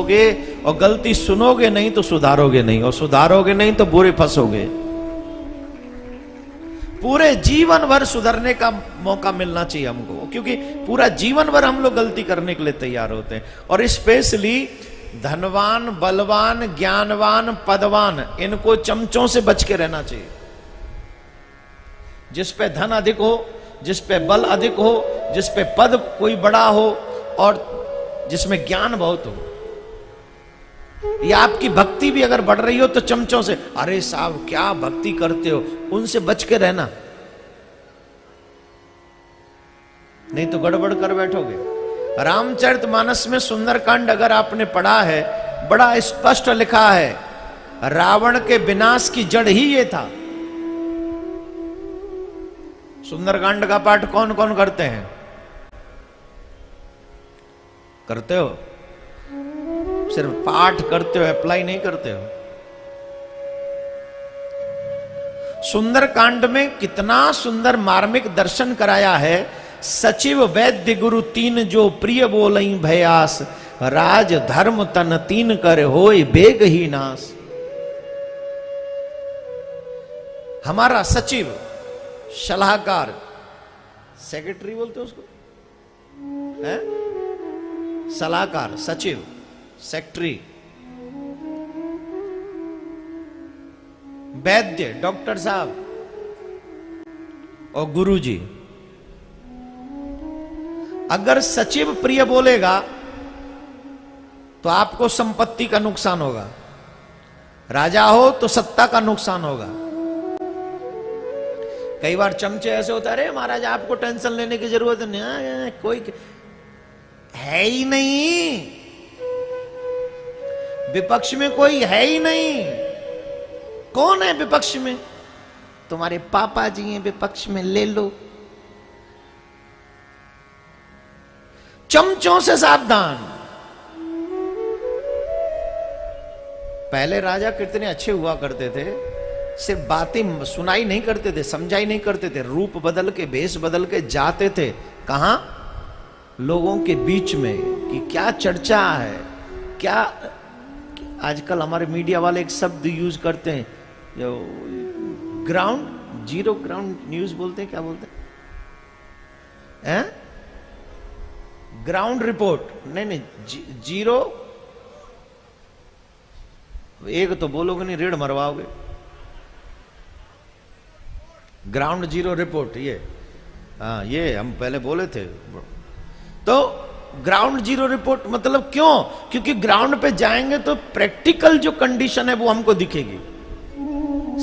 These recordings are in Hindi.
सुनोगे, और गलती सुनोगे नहीं तो सुधारोगे नहीं, और सुधारोगे नहीं तो बुरे फंसोगे। पूरे जीवन भर सुधरने का मौका मिलना चाहिए हमको, क्योंकि पूरा जीवन भर हम लोग गलती करने के लिए तैयार होते हैं। और स्पेशली धनवान, बलवान, ज्ञानवान, पदवान, इनको चमचों से बच के रहना चाहिए। जिस पे धन अधिक हो, जिस पे बल अधिक हो, जिस पे पद कोई बड़ा हो, और जिसमें ज्ञान बहुत हो, या आपकी भक्ति भी अगर बढ़ रही हो तो चमचों से, अरे साहब क्या भक्ति करते हो, उनसे बच के रहना, नहीं तो गड़बड़ कर बैठोगे। रामचरितमानस में सुंदरकांड अगर आपने पढ़ा है, बड़ा स्पष्ट लिखा है, रावण के विनाश की जड़ ही ये था। सुंदरकांड का पाठ कौन कौन करते हैं? करते हो? सिर्फ पाठ करते हो, अप्लाई नहीं करते हो। सुंदरकांड में कितना सुंदर मार्मिक दर्शन कराया है। सचिव वैद्य गुरु तीन जो प्रिय बोलई भयास, राज धर्म तन तीन कर होय बेग ही नास। हमारा सचिव, सलाहकार, सेक्रेटरी बोलते हो उसको, है? सलाहकार, सचिव, सेक्रेटरी, वैद्य डॉक्टर साहब, और गुरुजी। अगर सचिव प्रिय बोलेगा तो आपको संपत्ति का नुकसान होगा, राजा हो तो सत्ता का नुकसान होगा। कई बार चमचे ऐसे होता है, अरे महाराज आपको टेंशन लेने की जरूरत नहीं, कोई है ही नहीं, विपक्ष में कोई है ही नहीं। कौन है विपक्ष में? तुम्हारे पापा जी हैं विपक्ष में, ले लो। चमचों से सावधान। पहले राजा कितने अच्छे हुआ करते थे, सिर्फ बातें सुनाई नहीं करते थे, समझाई नहीं करते थे, रूप बदल के, भेष बदल के जाते थे। कहां? लोगों के बीच में, कि क्या चर्चा है, क्या। आजकल हमारे मीडिया वाले एक शब्द यूज करते हैं, जो ग्राउंड जीरो, ग्राउंड न्यूज बोलते हैं, क्या बोलते हैं? ग्राउंड रिपोर्ट नहीं, जीरो। एक तो बोलोगे नहीं, रीढ़ मरवाओगे। ग्राउंड जीरो रिपोर्ट, ये हाँ, ये हम पहले बोले थे। तो ग्राउंड जीरो रिपोर्ट मतलब क्यों? क्योंकि ग्राउंड पे जाएंगे तो प्रैक्टिकल जो कंडीशन है वो हमको दिखेगी।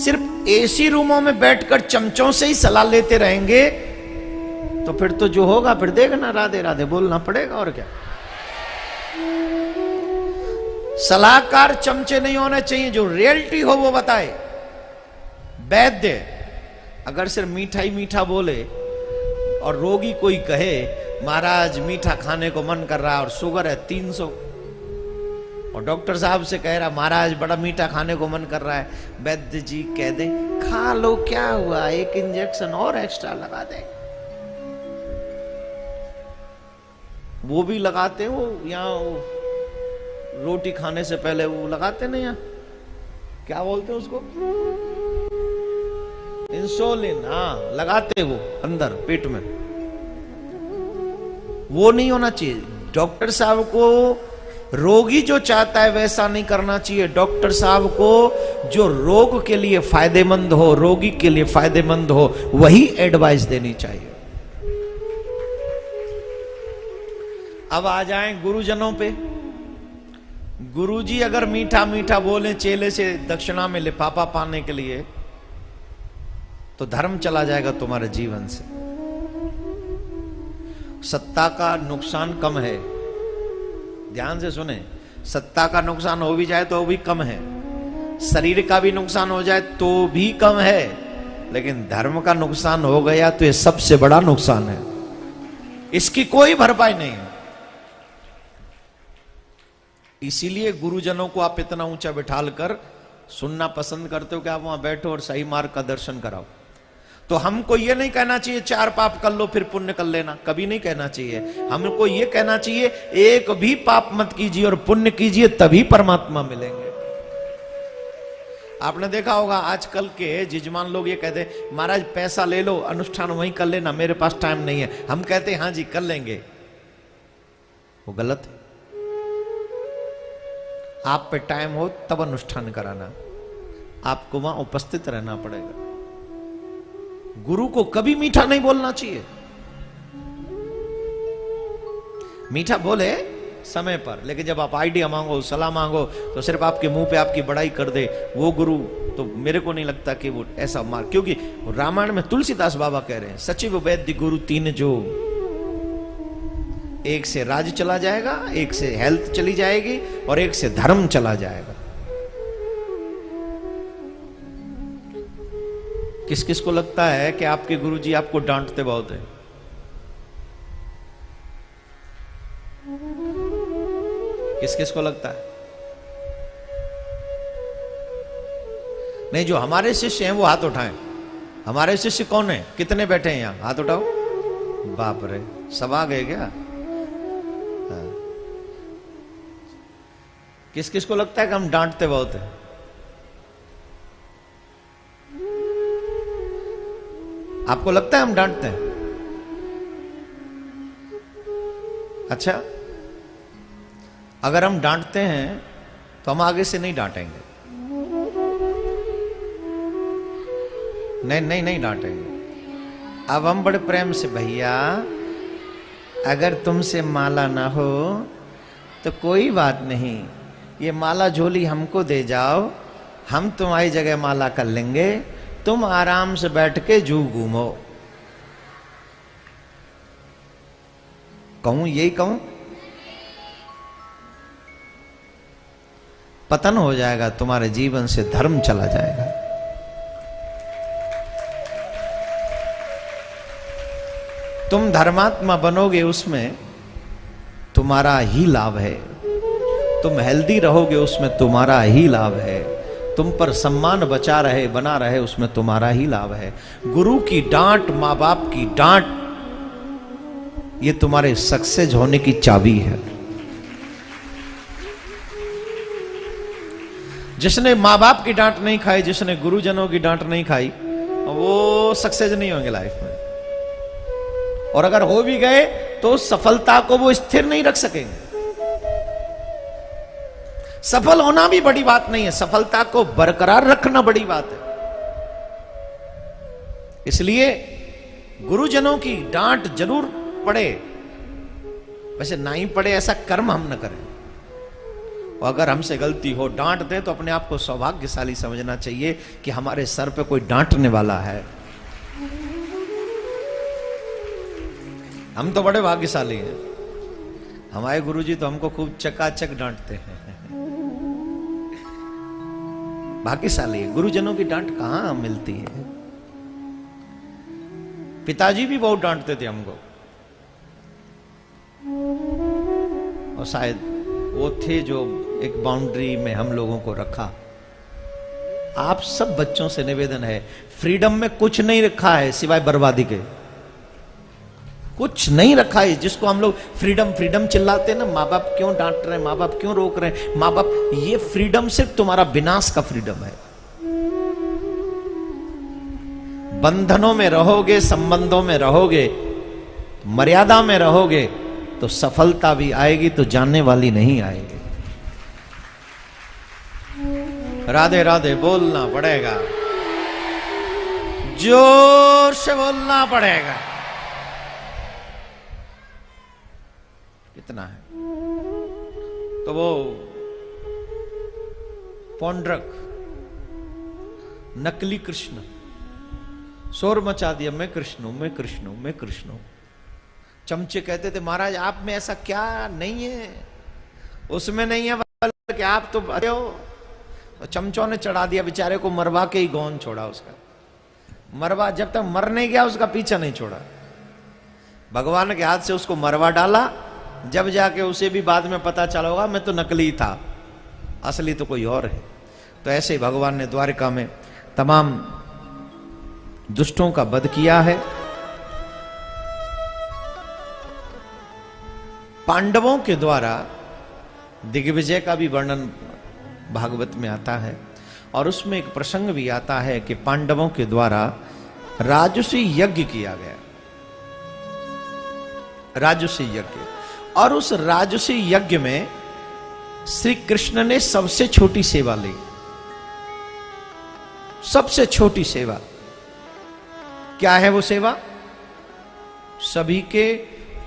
सिर्फ एसी रूमों में बैठकर चमचों से ही सलाह लेते रहेंगे तो फिर तो जो होगा फिर देखना, राधे राधे बोलना पड़ेगा, और क्या। सलाहकार चमचे नहीं होने चाहिए, जो रियलिटी हो वो बताए। वैद्य अगर सिर्फ मीठा ही मीठा बोले, और रोगी कोई कहे महाराज मीठा खाने को मन कर रहा है और शुगर है 300, और डॉक्टर साहब से कह रहा महाराज बड़ा मीठा खाने को मन कर रहा है, वैद्य जी कह दे खा लो, क्या हुआ, एक इंजेक्शन और एक्स्ट्रा लगा दे। वो भी लगाते हैं, वो यहाँ रोटी खाने से पहले वो लगाते नहीं, यहाँ क्या बोलते हैं उसको, इंसुलिन, हाँ लगाते वो अंदर पेट में। वो नहीं होना चाहिए। डॉक्टर साहब को रोगी जो चाहता है वैसा नहीं करना चाहिए। डॉक्टर साहब को जो रोग के लिए फायदेमंद हो, रोगी के लिए फायदेमंद हो, वही एडवाइस देनी चाहिए। अब आ जाएं गुरुजनों पे। गुरुजी अगर मीठा मीठा बोले चेले से दक्षिणा में लिफाफा पाने के लिए, तो धर्म चला जाएगा तुम्हारे जीवन से। सत्ता का नुकसान कम है, ध्यान से सुने। सत्ता का नुकसान हो भी जाए तो वो भी कम है, शरीर का भी नुकसान हो जाए तो भी कम है, लेकिन धर्म का नुकसान हो गया तो ये सबसे बड़ा नुकसान है, इसकी कोई भरपाई नहीं है। इसीलिए गुरुजनों को आप इतना ऊंचा बिठाल कर सुनना पसंद करते हो कि आप वहां बैठो और सही मार्ग का दर्शन कराओ। तो हमको ये नहीं कहना चाहिए 4 पाप कर लो फिर पुण्य कर लेना, कभी नहीं कहना चाहिए। हमको ये कहना चाहिए एक भी पाप मत कीजिए और पुण्य कीजिए, तभी परमात्मा मिलेंगे। आपने देखा होगा आजकल के जिजमान लोग ये कहते हैं महाराज पैसा ले लो, अनुष्ठान वहीं कर लेना, मेरे पास टाइम नहीं है। हम कहते हैं हाँ जी कर लेंगे, वो गलत है। आप पे टाइम हो तब अनुष्ठान कराना, आपको वहां उपस्थित रहना पड़ेगा। गुरु को कभी मीठा नहीं बोलना चाहिए। मीठा बोले समय पर, लेकिन जब आप आइडिया मांगो, सलाह मांगो, तो सिर्फ आपके मुंह पे आपकी बड़ाई कर दे, वो गुरु तो मेरे को नहीं लगता कि वो ऐसा मार। क्योंकि रामायण में तुलसीदास बाबा कह रहे हैं सचिव वैद्य गुरु तीन जो, एक से राज चला जाएगा, एक से हेल्थ चली जाएगी और एक से धर्म चला जाएगा। किस किस को लगता है कि आपके गुरुजी आपको डांटते बहुत है? किस किस को लगता है? नहीं, जो हमारे शिष्य हैं वो हाथ उठाएं। हमारे शिष्य कौन है? कितने बैठे हैं यहां? हाथ उठाओ। बाप रे, सब आ गए क्या? किस किस को लगता है कि हम डांटते बहुत है? आपको लगता है हम डांटते हैं? अच्छा, अगर हम डांटते हैं तो हम आगे से नहीं डांटेंगे। नहीं नहीं नहीं डांटेंगे। अब हम बड़े प्रेम से, भैया अगर तुमसे माला ना हो तो कोई बात नहीं, ये माला झोली हमको दे जाओ, हम तुम्हारी जगह माला कर लेंगे, तुम आराम से बैठ के जू घूमो। कहूं यही कहूं? पतन हो जाएगा, तुम्हारे जीवन से धर्म चला जाएगा। तुम धर्मात्मा बनोगे उसमें तुम्हारा ही लाभ है, तुम हेल्दी रहोगे उसमें तुम्हारा ही लाभ है, तुम पर सम्मान बचा रहे बना रहे उसमें तुम्हारा ही लाभ है। गुरु की डांट, मां बाप की डांट, ये तुम्हारे सक्सेस होने की चाबी है। जिसने मां बाप की डांट नहीं खाई, जिसने गुरुजनों की डांट नहीं खाई, वो सक्सेस नहीं होंगे लाइफ में। और अगर हो भी गए तो सफलता को वो स्थिर नहीं रख सकेंगे। सफल होना भी बड़ी बात नहीं है, सफलता को बरकरार रखना बड़ी बात है। इसलिए गुरुजनों की डांट जरूर पड़े, वैसे ना ही पड़े ऐसा कर्म हम न करें। और अगर हमसे गलती हो, डांट दे, तो अपने आप को सौभाग्यशाली समझना चाहिए कि हमारे सर पे कोई डांटने वाला है। हम तो बड़े भाग्यशाली हैं, हमारे गुरुजी तो हमको खूब चकाचक डांटते हैं। भाग्यशाली है, गुरुजनों की डांट कहां मिलती है। पिताजी भी बहुत डांटते थे हमको, और शायद वो थे जो एक बाउंड्री में हम लोगों को रखा। आप सब बच्चों से निवेदन है, फ्रीडम में कुछ नहीं रखा है सिवाय बर्बादी के। कुछ नहीं रखा है। जिसको हम लोग फ्रीडम फ्रीडम चिल्लाते हैं ना, माँ बाप क्यों डांट रहे हैं, माँ बाप क्यों रोक रहे हैं, माँ बाप, ये फ्रीडम सिर्फ तुम्हारा विनाश का फ्रीडम है। बंधनों में रहोगे, संबंधों में रहोगे, मर्यादा में रहोगे, तो सफलता भी आएगी तो जानने वाली नहीं आएगी। राधे राधे बोलना पड़ेगा, जोर से बोलना पड़ेगा। कितना है तो वो पौंड्रक नकली कृष्ण शोर मचा दिया, मैं कृष्ण हूं, मैं कृष्ण हूं, मैं कृष्ण हूं। चमचे कहते थे महाराज आप में ऐसा क्या नहीं है, उसमें नहीं है बल्कि आप तो अरे हो। तो चमचों ने चढ़ा दिया, बेचारे को मरवा के ही गौन छोड़ा उसका। मरवा जब तक मर नहीं गया उसका पीछा नहीं छोड़ा। भगवान के हाथ से उसको मरवा डाला, जब जाके उसे भी बाद में पता चला होगा मैं तो नकली था, असली तो कोई और है। तो ऐसे ही भगवान ने द्वारिका में तमाम दुष्टों का वध किया है। पांडवों के द्वारा दिग्विजय का भी वर्णन भागवत में आता है, और उसमें एक प्रसंग भी आता है कि पांडवों के द्वारा राजसी यज्ञ किया गया, राजसी यज्ञ। और उस राजसी यज्ञ में श्री कृष्ण ने सबसे छोटी सेवा ली, सबसे छोटी सेवा। क्या है वो सेवा? सभी के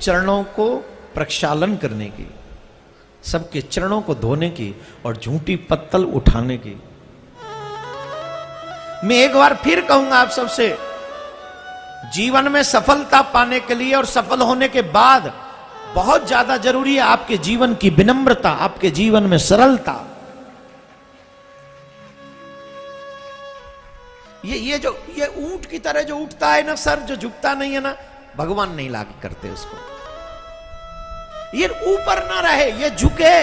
चरणों को प्रक्षालन करने की, सबके चरणों को धोने की और झूठी पत्तल उठाने की। मैं एक बार फिर कहूंगा आप सबसे, जीवन में सफलता पाने के लिए और सफल होने के बाद बहुत ज्यादा जरूरी है आपके जीवन की विनम्रता, आपके जीवन में सरलता। ये ऊंट की तरह जो उठता है ना, सर जो झुकता नहीं है ना, भगवान नहीं लाके करते उसको। ये ऊपर ना रहे, ये झुके,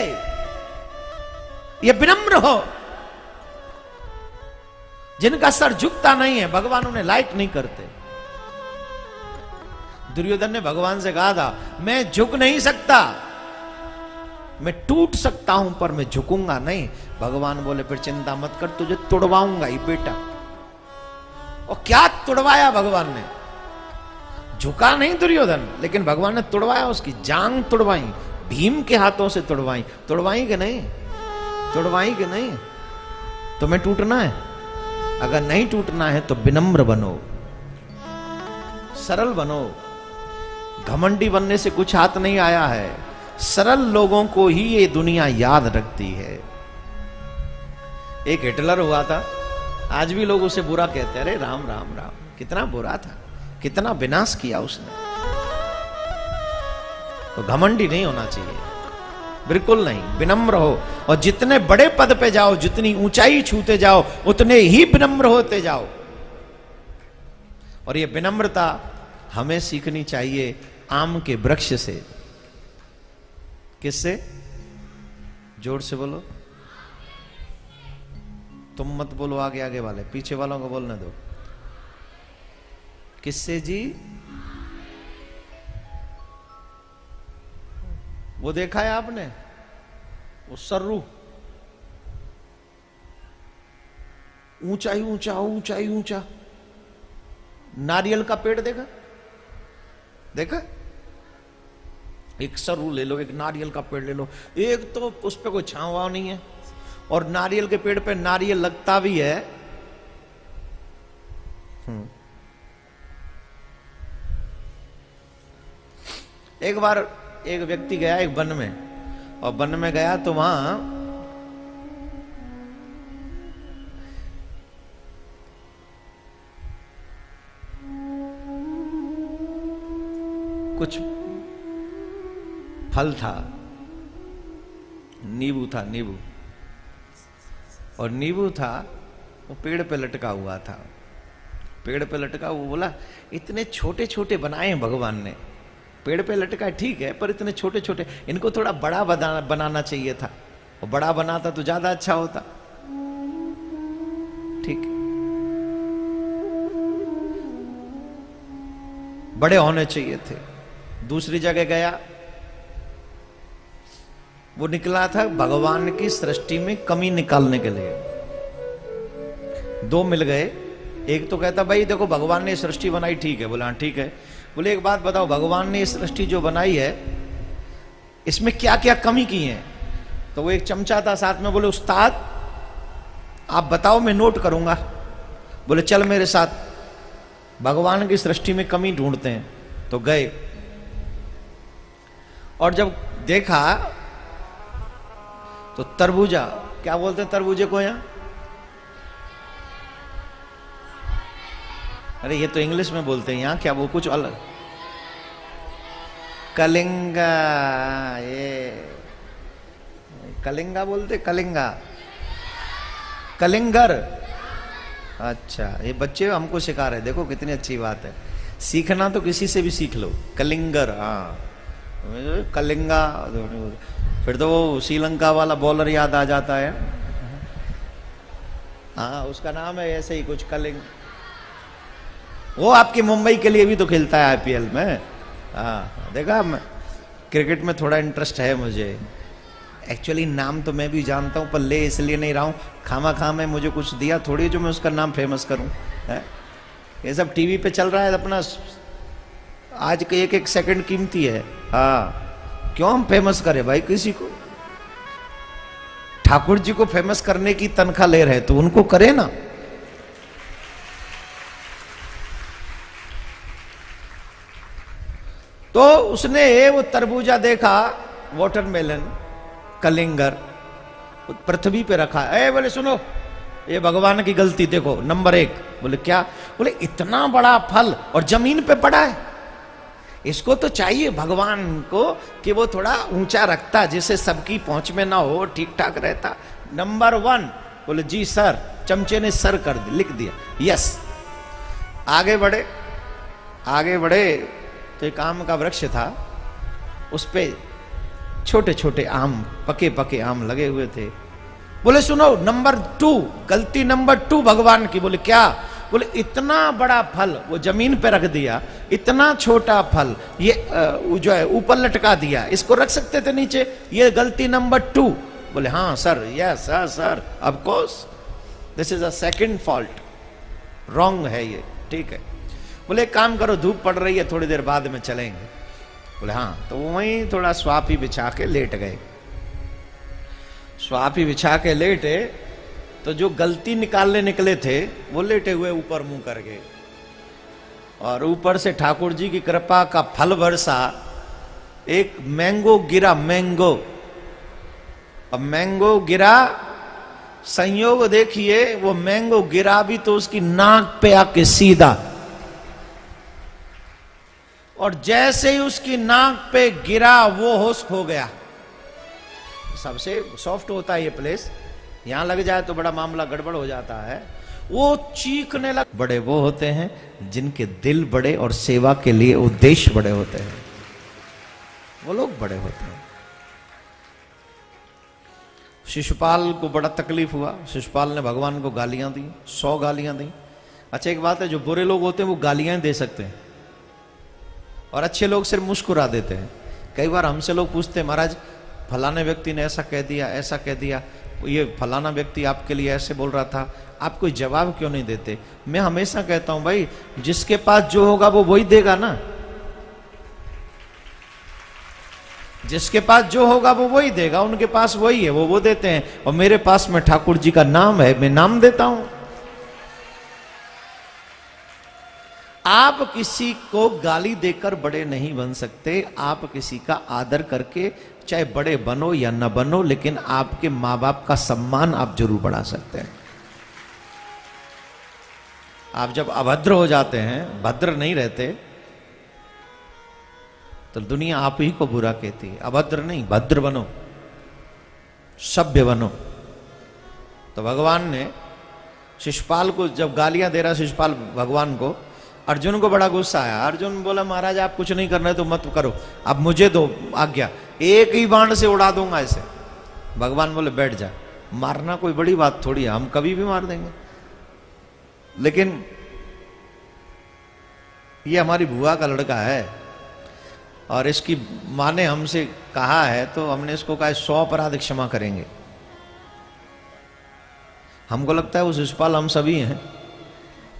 ये विनम्र हो। जिनका सर झुकता नहीं है भगवान उन्हें लाइक नहीं करते। दुर्योधन ने भगवान से कहा था, मैं झुक नहीं सकता, मैं टूट सकता हूं पर मैं झुकूंगा नहीं। भगवान बोले, फिर चिंता मत कर, तुझे तुड़वाऊंगा ही बेटा। और क्या तुड़वाया भगवान ने? झुका नहीं दुर्योधन, लेकिन भगवान ने तुड़वाया, उसकी जांग तुड़वाई, भीम के हाथों से तुड़वाई। तुड़वाई कि नहीं? तुड़वाई कि नहीं? तुम्हें टूटना है? अगर नहीं टूटना है तो विनम्र बनो, सरल बनो। घमंडी बनने से कुछ हाथ नहीं आया है। सरल लोगों को ही ये दुनिया याद रखती है। एक हिटलर हुआ था, आज भी लोग उसे बुरा कहते हैं, अरे राम राम राम, कितना बुरा था, कितना विनाश किया उसने। तो घमंडी नहीं होना चाहिए, बिल्कुल नहीं, विनम्र हो। और जितने बड़े पद पे जाओ, जितनी ऊंचाई छूते जाओ, उतने ही विनम्र होते जाओ। और ये विनम्रता हमें सीखनी चाहिए आम के वृक्ष से। किससे? जोर से बोलो, तुम मत बोलो, आगे आगे वाले, पीछे वालों को बोलने दो। किससे जी? वो देखा है आपने, वो सर्रू, ऊंचा ही ऊंचा, ऊंचा ही ऊंचा। नारियल का पेड़ देखा? देखा? एक सरु ले लो, एक नारियल का पेड़ ले लो, एक तो उस पे कोई छांव वाव नहीं है, और नारियल के पेड़ पे नारियल लगता भी है। एक बार एक व्यक्ति गया एक वन में, और वन में गया तो वहां कुछ फल था, नींबू था, नींबू, और नींबू था वो पेड़ पे लटका हुआ था। पेड़ पे लटका, वो बोला इतने छोटे छोटे बनाए हैं भगवान ने, पेड़ पे लटका ठीक है पर इतने छोटे छोटे, इनको थोड़ा बड़ा बनाना चाहिए था, और बड़ा बनाता तो ज्यादा अच्छा होता। ठीक, बड़े होने चाहिए थे। दूसरी जगह गया, वो निकला था भगवान की सृष्टि में कमी निकालने के लिए। दो मिल गए, एक तो कहता भाई देखो भगवान ने सृष्टि बनाई ठीक है, बोला ठीक है। बोले एक बात बताओ, भगवान ने सृष्टि जो बनाई है इसमें क्या क्या कमी की है? तो वो एक चमचा था साथ में, बोले उस्ताद आप बताओ मैं नोट करूंगा। बोले चल मेरे साथ, भगवान की सृष्टि में कमी ढूंढते हैं। तो गए, और जब देखा तो तरबूजा, क्या बोलते हैं तरबूजे को यहां? अरे ये तो इंग्लिश में बोलते हैं, यहां क्या वो कुछ अलग, कलिंगा, ये कलिंगा बोलते, कलिंगा, कलिंगर। अच्छा, ये बच्चे हमको सिखा रहे, देखो कितनी अच्छी बात है, सीखना तो किसी से भी सीख लो। कलिंगर, हाँ कलिंगा, फिर तो वो श्रीलंका वाला बॉलर याद आ जाता है। हाँ उसका नाम है ऐसे ही कुछ, कलिंग, वो आपकी मुंबई के लिए भी तो खेलता है आईपीएल में। हाँ देखा, मैं क्रिकेट में थोड़ा इंटरेस्ट है मुझे। एक्चुअली नाम तो मैं भी जानता हूँ, पर ले इसलिए नहीं रहा हूँ, खामा खा में मुझे कुछ दिया थोड़ी जो मैं उसका नाम फेमस करूँ है? ये सब टीवी पे चल रहा है अपना, आज के एक एक सेकंड कीमती है। हाँ, क्यों हम फेमस करें भाई किसी को? ठाकुर जी को फेमस करने की तनख्वाह ले रहे तो उनको करे ना। तो उसने वो तरबूजा देखा, वाटरमेलन, कलिंगर, पृथ्वी पे रखा। बोले सुनो, ये भगवान की गलती देखो, नंबर 1। बोले क्या? बोले इतना बड़ा फल और जमीन पे पड़ा है, इसको तो चाहिए भगवान को कि वो थोड़ा ऊंचा रखता, जिससे सबकी पहुंच में ना हो, ठीक ठाक रहता। नंबर 1। बोले जी सर। चमचे ने सर कर दिया, लिख दिया यस। आगे बढ़े, आगे बढ़े तो एक आम का वृक्ष था, उस पे छोटे छोटे आम, पके पके आम लगे हुए थे। बोले सुनो, नंबर 2, गलती नंबर 2 भगवान की। बोले क्या? बोले इतना बड़ा फल वो जमीन पे रख दिया, इतना छोटा फल ये जो है ऊपर लटका दिया, इसको रख सकते थे नीचे, ये गलती नंबर 2। बोले हाँ sir, yes sir, of course this is a second fault, wrong है ये, ठीक है। बोले एक काम करो, धूप पड़ रही है, थोड़ी देर बाद में चलेंगे। बोले हाँ। तो वहीं थोड़ा स्वापी बिछा के लेट गए। स्वापी बिछा के लेटे तो जो गलती निकालने निकले थे वो लेटे हुए ऊपर मुंह कर गए, और ऊपर से ठाकुर जी की कृपा का फल बरसा। एक मैंगो गिरा, मैंगो, अब मैंगो गिरा, संयोग देखिए वो मैंगो गिरा भी तो उसकी नाक पे आके सीधा, और जैसे ही उसकी नाक पे गिरा वो होश खो गया। सबसे सॉफ्ट होता है ये प्लेस, यहां लग जाए तो बड़ा मामला गड़बड़ हो जाता है। वो चीखने लग। बड़े वो होते हैं जिनके दिल बड़े और सेवा के लिए उद्देश्य बड़े होते हैं, वो लोग बड़े होते हैं। शिशुपाल को बड़ा तकलीफ हुआ, शिशुपाल ने भगवान को गालियां दी, 100 गालियां दी। अच्छा एक बात है, जो बुरे लोग होते हैं वो गालियां दे सकते हैं, और अच्छे लोग सिर्फ मुस्कुरा देते हैं। कई बार हमसे लोग पूछते हैं, महाराज फलाने व्यक्ति ने ऐसा कह दिया, ऐसा कह दिया, ये फलाना व्यक्ति आपके लिए ऐसे बोल रहा था, आप कोई जवाब क्यों नहीं देते? मैं हमेशा कहता हूं भाई, जिसके पास जो होगा वो वही देगा ना, जिसके पास जो होगा वो वही देगा, उनके पास वही है, वो देते हैं। और मेरे पास में ठाकुर जी का नाम है, मैं नाम देता हूं। आप किसी को गाली देकर बड़े नहीं बन सकते, आप किसी का आदर करके चाहे बड़े बनो या न बनो, लेकिन आपके मां बाप का सम्मान आप जरूर बढ़ा सकते हैं। आप जब अभद्र हो जाते हैं, भद्र नहीं रहते, तो दुनिया आप ही को बुरा कहती है। अभद्र नहीं, भद्र बनो, सभ्य बनो। तो भगवान ने शिशुपाल को जब गालियां दे रहा, शिशुपाल भगवान को, अर्जुन को बड़ा गुस्सा आया। अर्जुन बोला महाराज आप कुछ नहीं करना है तो मत करो, अब मुझे दो आज्ञा, एक ही बाण से उड़ा दूंगा इसे। भगवान बोले बैठ जा, मारना कोई बड़ी बात थोड़ी है, हम कभी भी मार देंगे। लेकिन ये हमारी बुआ का लड़का है और इसकी माँ ने हमसे कहा है, तो हमने इसको कहा 100 अपराध क्षमा करेंगे। हमको लगता है वो शिशुपाल हम सभी हैं,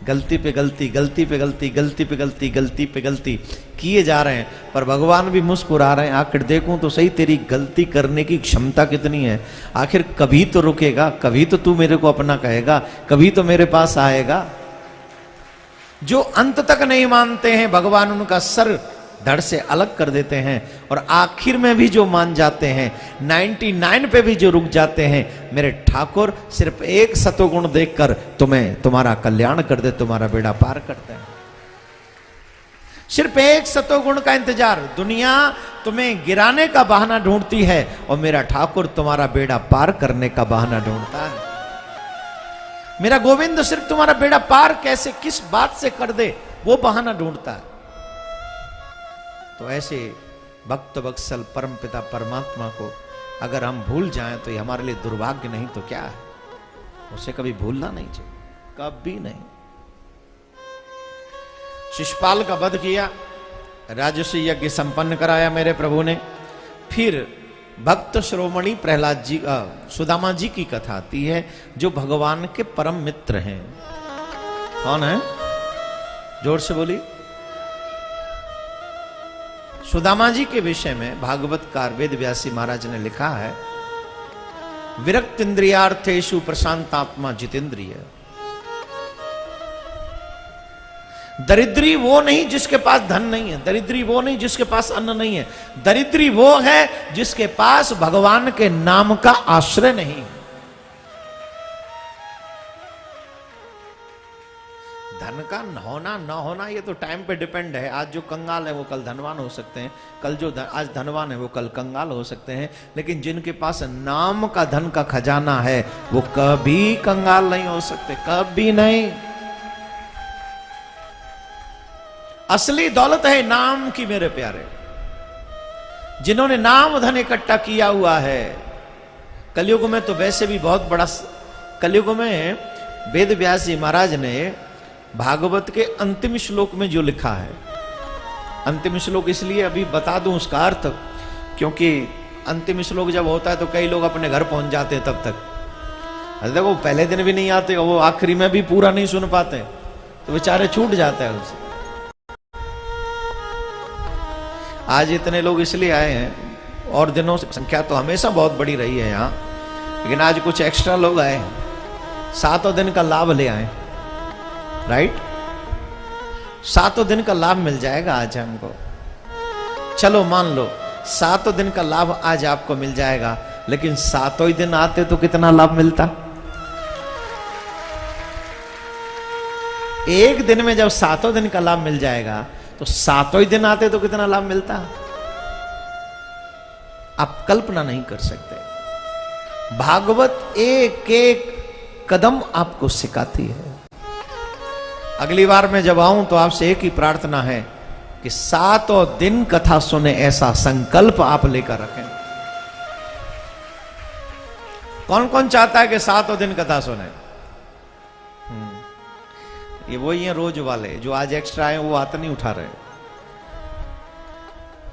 गलती पे गलती, गलती पे गलती, गलती पे गलती, गलती पे गलती किए जा रहे हैं, पर भगवान भी मुस्कुरा रहे हैं। आखिर देखूं तो सही तेरी गलती करने की क्षमता कितनी है, आखिर कभी तो रुकेगा, कभी तो तू मेरे को अपना कहेगा, कभी तो मेरे पास आएगा। जो अंत तक नहीं मानते हैं भगवान उनका सर धड़ से अलग कर देते हैं, और आखिर में भी जो मान जाते हैं, 99 पे भी जो रुक जाते हैं, मेरे ठाकुर सिर्फ एक सतोगुण देखकर तुम्हें तुम्हारा कल्याण कर दे, तुम्हारा बेड़ा पार करते हैं। सिर्फ एक सतोगुण का इंतजार, दुनिया तुम्हें गिराने का बहाना ढूंढती है और मेरा ठाकुर तुम्हारा बेड़ा पार करने का बहाना ढूंढता है। मेरा गोविंद सिर्फ तुम्हारा बेड़ा पार कैसे, किस बात से कर दे, वो बहाना ढूंढता है। तो ऐसे भक्त वत्सल परम पिता परमात्मा को अगर हम भूल जाएं तो ये हमारे लिए दुर्भाग्य नहीं तो क्या है। उसे कभी भूलना नहीं चाहिए, कभी नहीं। शिशुपाल का वध किया, राजसूय यज्ञ संपन्न कराया मेरे प्रभु ने। फिर भक्त श्रोमणी प्रहलाद जी, सुदामा जी की कथा आती है, जो भगवान के परम मित्र हैं। कौन है? जोर से बोली। सुदामा जी के विषय में भागवतकार वेद व्यासी महाराज ने लिखा है, विरक्त इंद्रियार्थेषु प्रशांतात्मा जितेंद्रिय। दरिद्री वो नहीं जिसके पास धन नहीं है, दरिद्री वो नहीं जिसके पास अन्न नहीं है, दरिद्री वो है जिसके पास भगवान के नाम का आश्रय नहीं है। धन का होना न होना ये तो टाइम पे डिपेंड है। आज जो कंगाल है वो कल धनवान हो सकते हैं, कल जो आज धनवान है वो कल कंगाल हो सकते हैं, लेकिन जिनके पास नाम का धन का खजाना है वो कभी कंगाल नहीं हो सकते, कभी नहीं। असली दौलत है नाम की मेरे प्यारे। जिन्होंने नाम धन इकट्ठा किया हुआ है, कलयुग में तो वैसे भी बहुत बड़ा, कलयुग में वेद व्यास जी महाराज ने भागवत के अंतिम श्लोक में जो लिखा है, अंतिम श्लोक इसलिए अभी बता दूं उसका अर्थ, क्योंकि अंतिम श्लोक जब होता है तो कई लोग अपने घर पहुंच जाते हैं तब तक। देखो पहले दिन भी नहीं आते, वो आखिरी में भी पूरा नहीं सुन पाते, तो बेचारे छूट जाते हैं उनसे। आज इतने लोग इसलिए आए हैं, और दिनों से संख्या तो हमेशा बहुत बड़ी रही है यहाँ, लेकिन आज कुछ एक्स्ट्रा लोग आए हैं, 7 दिन का लाभ ले आए। राइट, 7 दिन का लाभ मिल जाएगा आज हमको। चलो मान लो 7 दिन का लाभ आज आपको मिल जाएगा, लेकिन 7 दिन आते तो कितना लाभ मिलता? एक दिन में जब 7 दिन का लाभ मिल जाएगा तो 7 दिन आते तो कितना लाभ मिलता? आप कल्पना नहीं कर सकते। भागवत एक एक कदम आपको सिखाती है। अगली बार मैं जब आऊं तो आपसे एक ही प्रार्थना है कि 7 दिन कथा सुने, ऐसा संकल्प आप लेकर रखें। कौन कौन चाहता है कि 7 दिन कथा सुने? ये वही है रोज वाले जो आज एक्स्ट्रा आए, वो हाथ नहीं उठा रहे।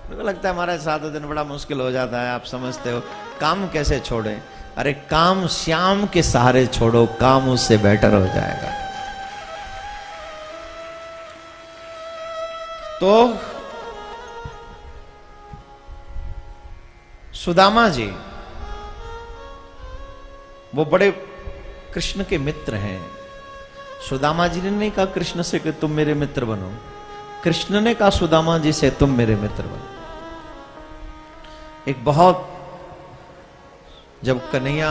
मुझे लगता है हमारा 7 दिन बड़ा मुश्किल हो जाता है। आप समझते हो काम कैसे छोड़े? अरे काम श्याम के सहारे छोड़ो, काम उससे बेटर हो जाएगा। तो सुदामा जी वो बड़े कृष्ण के मित्र हैं। सुदामा जी ने नहीं कहा कृष्ण से कि तुम मेरे मित्र बनो, कृष्ण ने कहा सुदामा जी से तुम मेरे मित्र बनो। एक बहुत, जब कन्हैया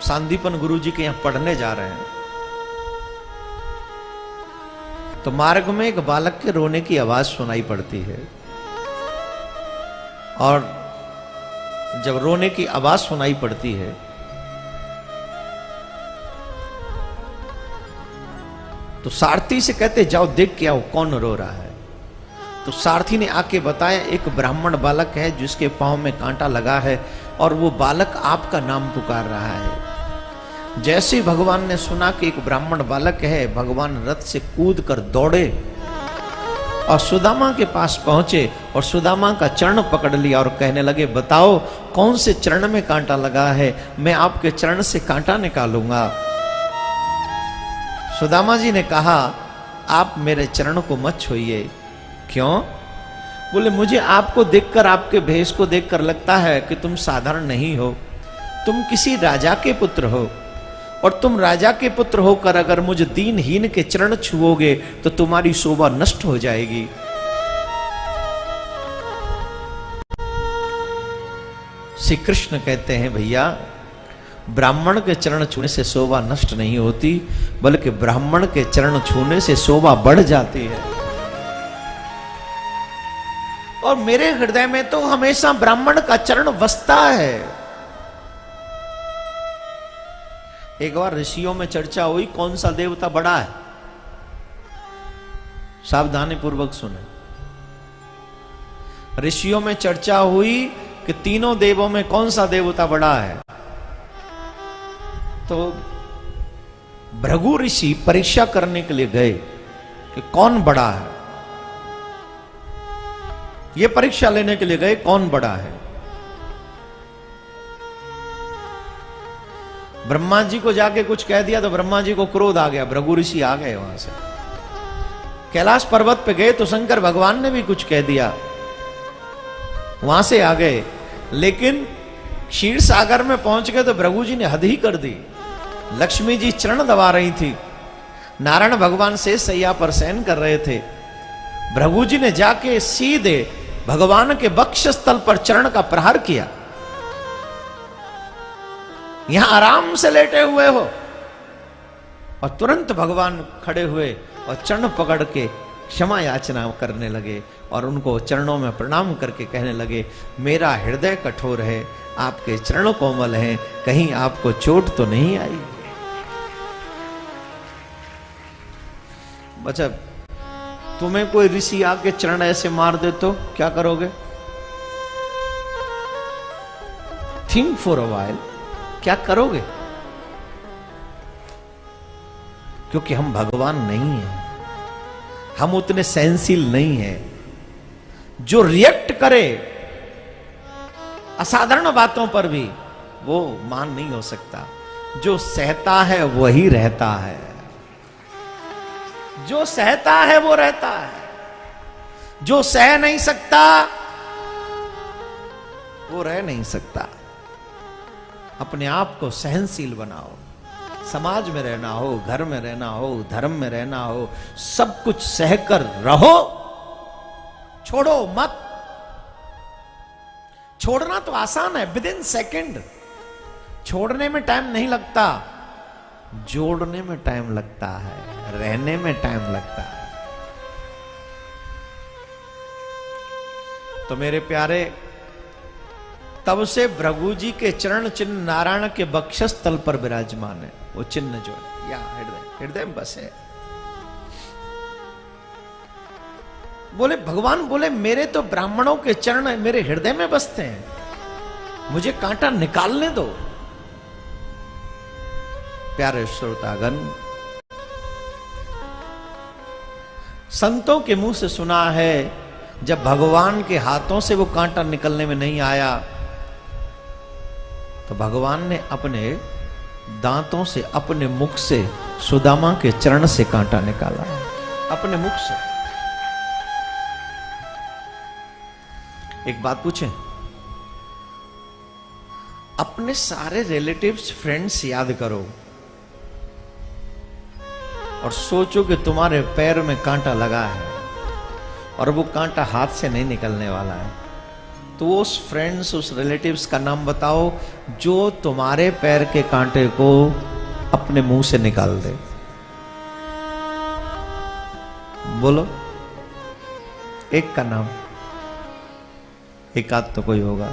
सांदीपन गुरु जी के यहां पढ़ने जा रहे हैं तो मार्ग में एक बालक के रोने की आवाज सुनाई पड़ती है, और जब रोने की आवाज सुनाई पड़ती है तो सारथी से कहते जाओ देख के आओ कौन रो रहा है। तो सारथी ने आके बताया एक ब्राह्मण बालक है जिसके पांव में कांटा लगा है, और वो बालक आपका नाम पुकार रहा है। जैसे भगवान ने सुना कि एक ब्राह्मण बालक है, भगवान रथ से कूद कर दौड़े और सुदामा के पास पहुंचे और सुदामा का चरण पकड़ लिया और कहने लगे बताओ कौन से चरण में कांटा लगा है, मैं आपके चरण से कांटा निकालूंगा। सुदामा जी ने कहा आप मेरे चरण को मत छूइए। क्यों? बोले मुझे आपको देखकर, आपके भेष को देखकर लगता है कि तुम साधारण नहीं हो, तुम किसी राजा के पुत्र हो, और तुम राजा के पुत्र होकर अगर मुझ दीनहीन के चरण छुओगे तो तुम्हारी शोभा नष्ट हो जाएगी। श्री कृष्ण कहते हैं भैया ब्राह्मण के चरण छूने से शोभा नष्ट नहीं होती, बल्कि ब्राह्मण के चरण छूने से शोभा बढ़ जाती है। और मेरे हृदय में तो हमेशा ब्राह्मण का चरण बसता है। एक बार ऋषियों में चर्चा हुई कौन सा देवता बड़ा है, सावधानी पूर्वक सुने। ऋषियों में चर्चा हुई कि तीनों देवों में कौन सा देवता बड़ा है। तो भृगु ऋषि परीक्षा करने के लिए गए कि कौन बड़ा है। ये परीक्षा लेने के लिए गए कौन बड़ा है। ब्रह्मा जी को जाके कुछ कह दिया तो ब्रह्मा जी को क्रोध आ गया, भृगु ऋषि आ गए वहां से। कैलाश पर्वत पे गए तो शंकर भगवान ने भी कुछ कह दिया, वहां से आ गए। लेकिन क्षीर सागर में पहुंच गए तो भृगु जी ने हद ही कर दी। लक्ष्मी जी चरण दबा रही थी, नारायण भगवान से सैया पर शयन कर रहे थे। भृगु जी ने जाके सीधे भगवान के वक्षस्थल पर चरण का प्रहार किया। यहां आराम से लेटे हुए हो, और तुरंत भगवान खड़े हुए और चरण पकड़ के क्षमा याचना करने लगे और उनको चरणों में प्रणाम करके कहने लगे, मेरा हृदय कठोर है, आपके चरण कोमल हैं, कहीं आपको चोट तो नहीं आई। अच्छा, तुम्हें कोई ऋषि आके चरण ऐसे मार दे तो क्या करोगे? थिंक फॉर अ व्हाइल, क्या करोगे? क्योंकि हम भगवान नहीं हैं, हम उतने सेंसिल नहीं हैं। जो रिएक्ट करे असाधारण बातों पर भी, वो मान नहीं हो सकता। जो सहता है वही रहता है, जो सहता है वो रहता है। जो सह नहीं सकता वो रह नहीं सकता। अपने आप को सहनशील बनाओ। समाज में रहना हो, घर में रहना हो, धर्म में रहना हो, सब कुछ सहकर रहो, छोड़ो मत। छोड़ना तो आसान है, विद इन सेकेंड। छोड़ने में टाइम नहीं लगता, जोड़ने में टाइम लगता है, रहने में टाइम लगता है। तो मेरे प्यारे, तब से भृगु जी के चरण चिन्ह नारायण के वक्षस्थल पर विराजमान है। वो चिन्ह जो है या हृदय में बसे है। बोले भगवान बोले, मेरे तो ब्राह्मणों के चरण मेरे हृदय में बसते हैं, मुझे कांटा निकालने दो। प्यारे श्रोतागण, संतों के मुंह से सुना है, जब भगवान के हाथों से वो कांटा निकलने में नहीं आया तो भगवान ने अपने दांतों से, अपने मुख से सुदामा के चरण से कांटा निकाला, अपने मुख से। एक बात पूछें, अपने सारे रिलेटिव्स, फ्रेंड्स याद करो और सोचो कि तुम्हारे पैर में कांटा लगा है और वो कांटा हाथ से नहीं निकलने वाला है। तो उस फ्रेंड्स, उस रिलेटिव्स का नाम बताओ जो तुम्हारे पैर के कांटे को अपने मुंह से निकाल दे। बोलो, एक का नाम, एक आध तो कोई होगा।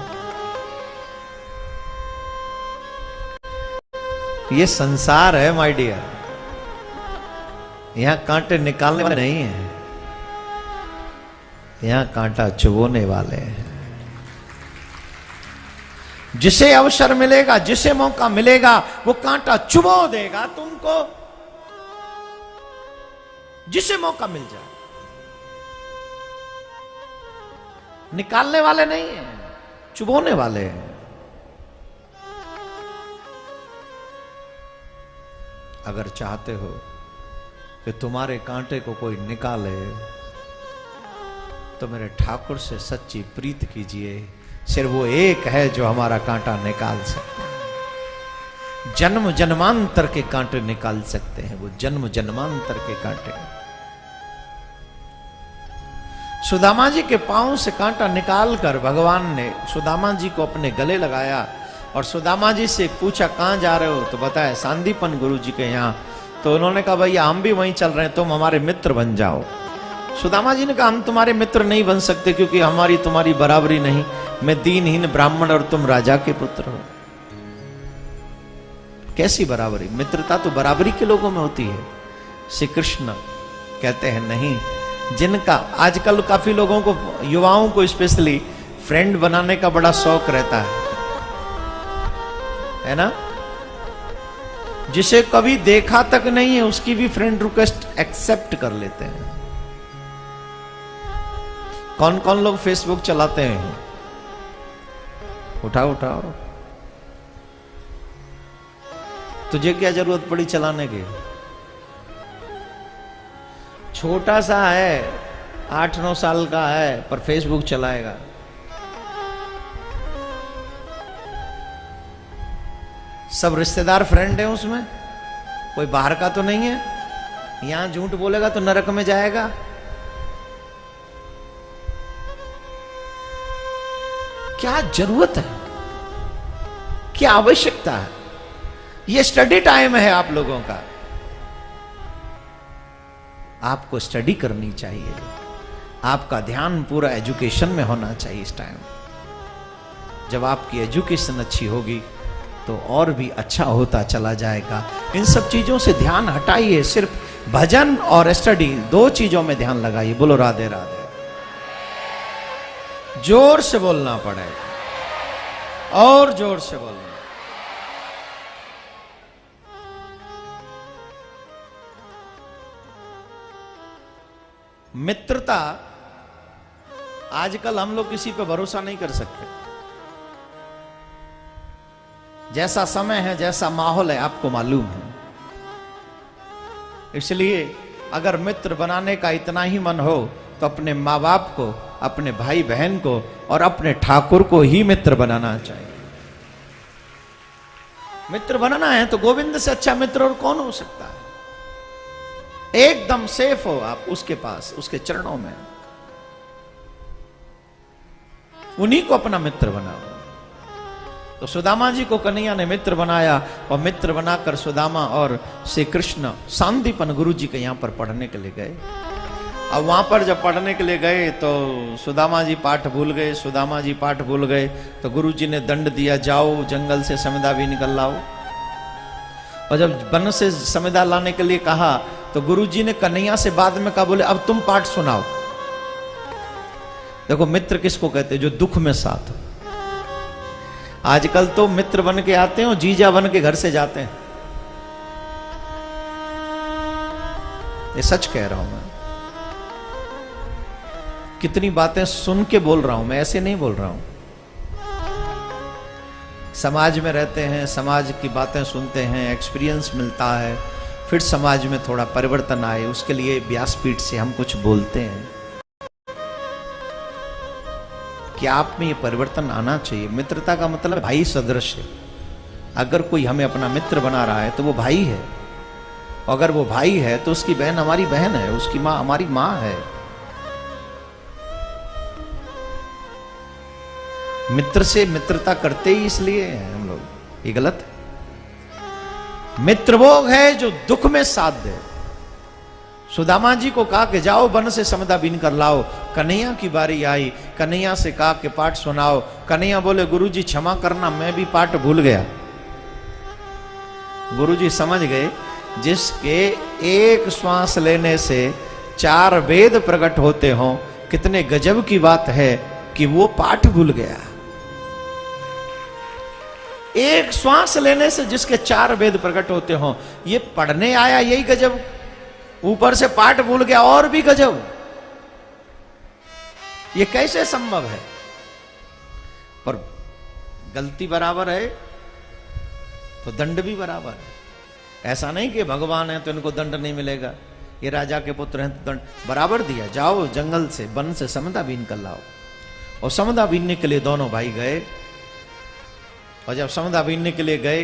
ये संसार है माय डियर, यहां कांटे निकालने वाले नहीं है, यहां कांटा चुभोने वाले हैं। जिसे अवसर मिलेगा, जिसे मौका मिलेगा, वो कांटा चुभो देगा तुमको, जिसे मौका मिल जाए। निकालने वाले नहीं है, चुभोने वाले हैं। अगर चाहते हो कि तुम्हारे कांटे को कोई निकाले तो मेरे ठाकुर से सच्ची प्रीत कीजिए। सिर्फ वो एक है जो हमारा कांटा निकाल सकता है। जन्म जन्मांतर के कांटे निकाल सकते हैं वो, जन्म जन्मांतर के कांटे। सुदामा जी के पांव से कांटा निकालकर भगवान ने सुदामा जी को अपने गले लगाया और सुदामा जी से पूछा, कहां जा रहे हो? तो बताया सांदीपन गुरु जी के यहाँ। तो उन्होंने कहा, भैया हम भी वहीं चल रहे हैं, तुम हमारे मित्र बन जाओ। सुदामा जी ने कहा, हम तुम्हारे मित्र नहीं बन सकते क्योंकि हमारी तुम्हारी बराबरी नहीं। मैं दीनहीन ब्राह्मण और तुम राजा के पुत्र हो, कैसी बराबरी? मित्रता तो बराबरी के लोगों में होती है। श्री कृष्ण कहते हैं नहीं, जिनका आजकल काफी लोगों को, युवाओं को स्पेशली फ्रेंड बनाने का बड़ा शौक रहता है ना? जिसे कभी देखा तक नहीं है उसकी भी फ्रेंड रिक्वेस्ट एक्सेप्ट कर लेते हैं। कौन कौन लोग फेसबुक चलाते हैं? उठाओ उठाओ। तुझे क्या जरूरत पड़ी चलाने की? छोटा सा है, 8-9 साल का है, पर फेसबुक चलाएगा। सब रिश्तेदार फ्रेंड है उसमें, कोई बाहर का तो नहीं है। यहां झूठ बोलेगा तो नरक में जाएगा। क्या जरूरत है, क्या आवश्यकता है? ये स्टडी टाइम है आप लोगों का, आपको स्टडी करनी चाहिए। आपका ध्यान पूरा एजुकेशन में होना चाहिए इस टाइम। जब आपकी एजुकेशन अच्छी होगी तो और भी अच्छा होता चला जाएगा। इन सब चीजों से ध्यान हटाइए, सिर्फ भजन और स्टडी 2 चीजों में ध्यान लगाइए। बोलो राधे राधे। जोर से बोलना पड़ेगा और जोर से बोलना। मित्रता, आजकल हम लोग किसी पे भरोसा नहीं कर सकते। जैसा समय है, जैसा माहौल है, आपको मालूम है। इसलिए अगर मित्र बनाने का इतना ही मन हो तो अपने माँ बाप को, अपने भाई बहन को और अपने ठाकुर को ही मित्र बनाना चाहिए। मित्र बनना है तो गोविंद से अच्छा मित्र और कौन हो सकता है? एकदम सेफ हो आप उसके पास, उसके चरणों में, उन्हीं को अपना मित्र बनाओ। तो सुदामा जी को कन्हैया ने मित्र बनाया और मित्र बनाकर सुदामा और श्री कृष्ण सांदीपन गुरु जी के यहां पर पढ़ने के लिए गए। अब वहां पर जब पढ़ने के लिए गए तो सुदामा जी पाठ भूल गए। सुदामा जी पाठ भूल गए तो गुरु जी ने दंड दिया, जाओ जंगल से समिधा भी निकल लाओ। और जब वन से समिधा लाने के लिए कहा तो गुरु जी ने कन्हैया से बाद में कहा, बोले अब तुम पाठ सुनाओ। देखो मित्र किसको कहते हैं? जो दुख में साथ हो। आजकल तो मित्र बन के आते हैं और जीजा बन के घर से जाते हैं। ये सच कह रहा हूं मैं। कितनी बातें सुन के बोल रहा हूं मैं, ऐसे नहीं बोल रहा हूं। समाज में रहते हैं, समाज की बातें सुनते हैं, एक्सपीरियंस मिलता है, फिर समाज में थोड़ा परिवर्तन आए, उसके लिए व्यासपीठ से हम कुछ बोलते हैं कि आप में ये परिवर्तन आना चाहिए। मित्रता का मतलब भाई सदृश है। अगर कोई हमें अपना मित्र बना रहा है तो वो भाई है। अगर वो भाई है तो उसकी बहन हमारी बहन है, उसकी मां हमारी मां है। मित्र से मित्रता करते ही इसलिए हैं हम लोग, ये गलत है। मित्र वो है जो दुख में साथ दे। सुदामा जी को कहा कि जाओ वन से समिधा बीन कर लाओ। कन्हैया की बारी आई, कन्हैया से कहा कि पाठ सुनाओ। कन्हैया बोले, गुरुजी क्षमा करना, मैं भी पाठ भूल गया। गुरुजी समझ गए जिसके एक श्वास लेने से 4 वेद प्रकट होते हों, कितने गजब की बात है कि वो पाठ भूल गया। एक श्वास लेने से जिसके 4 वेद प्रकट होते हों, ये पढ़ने आया यही गजब, ऊपर से पाठ भूल गया और भी गजब। ये कैसे संभव है? पर गलती बराबर है तो दंड भी बराबर है। ऐसा नहीं कि भगवान है तो इनको दंड नहीं मिलेगा, ये राजा के पुत्र हैं तो दंड बराबर दिया। जाओ जंगल से वन से समिधा बीन कर लाओ। और समिधा बीनने के लिए दोनों भाई गए। और जब समिधा बीनने के लिए गए,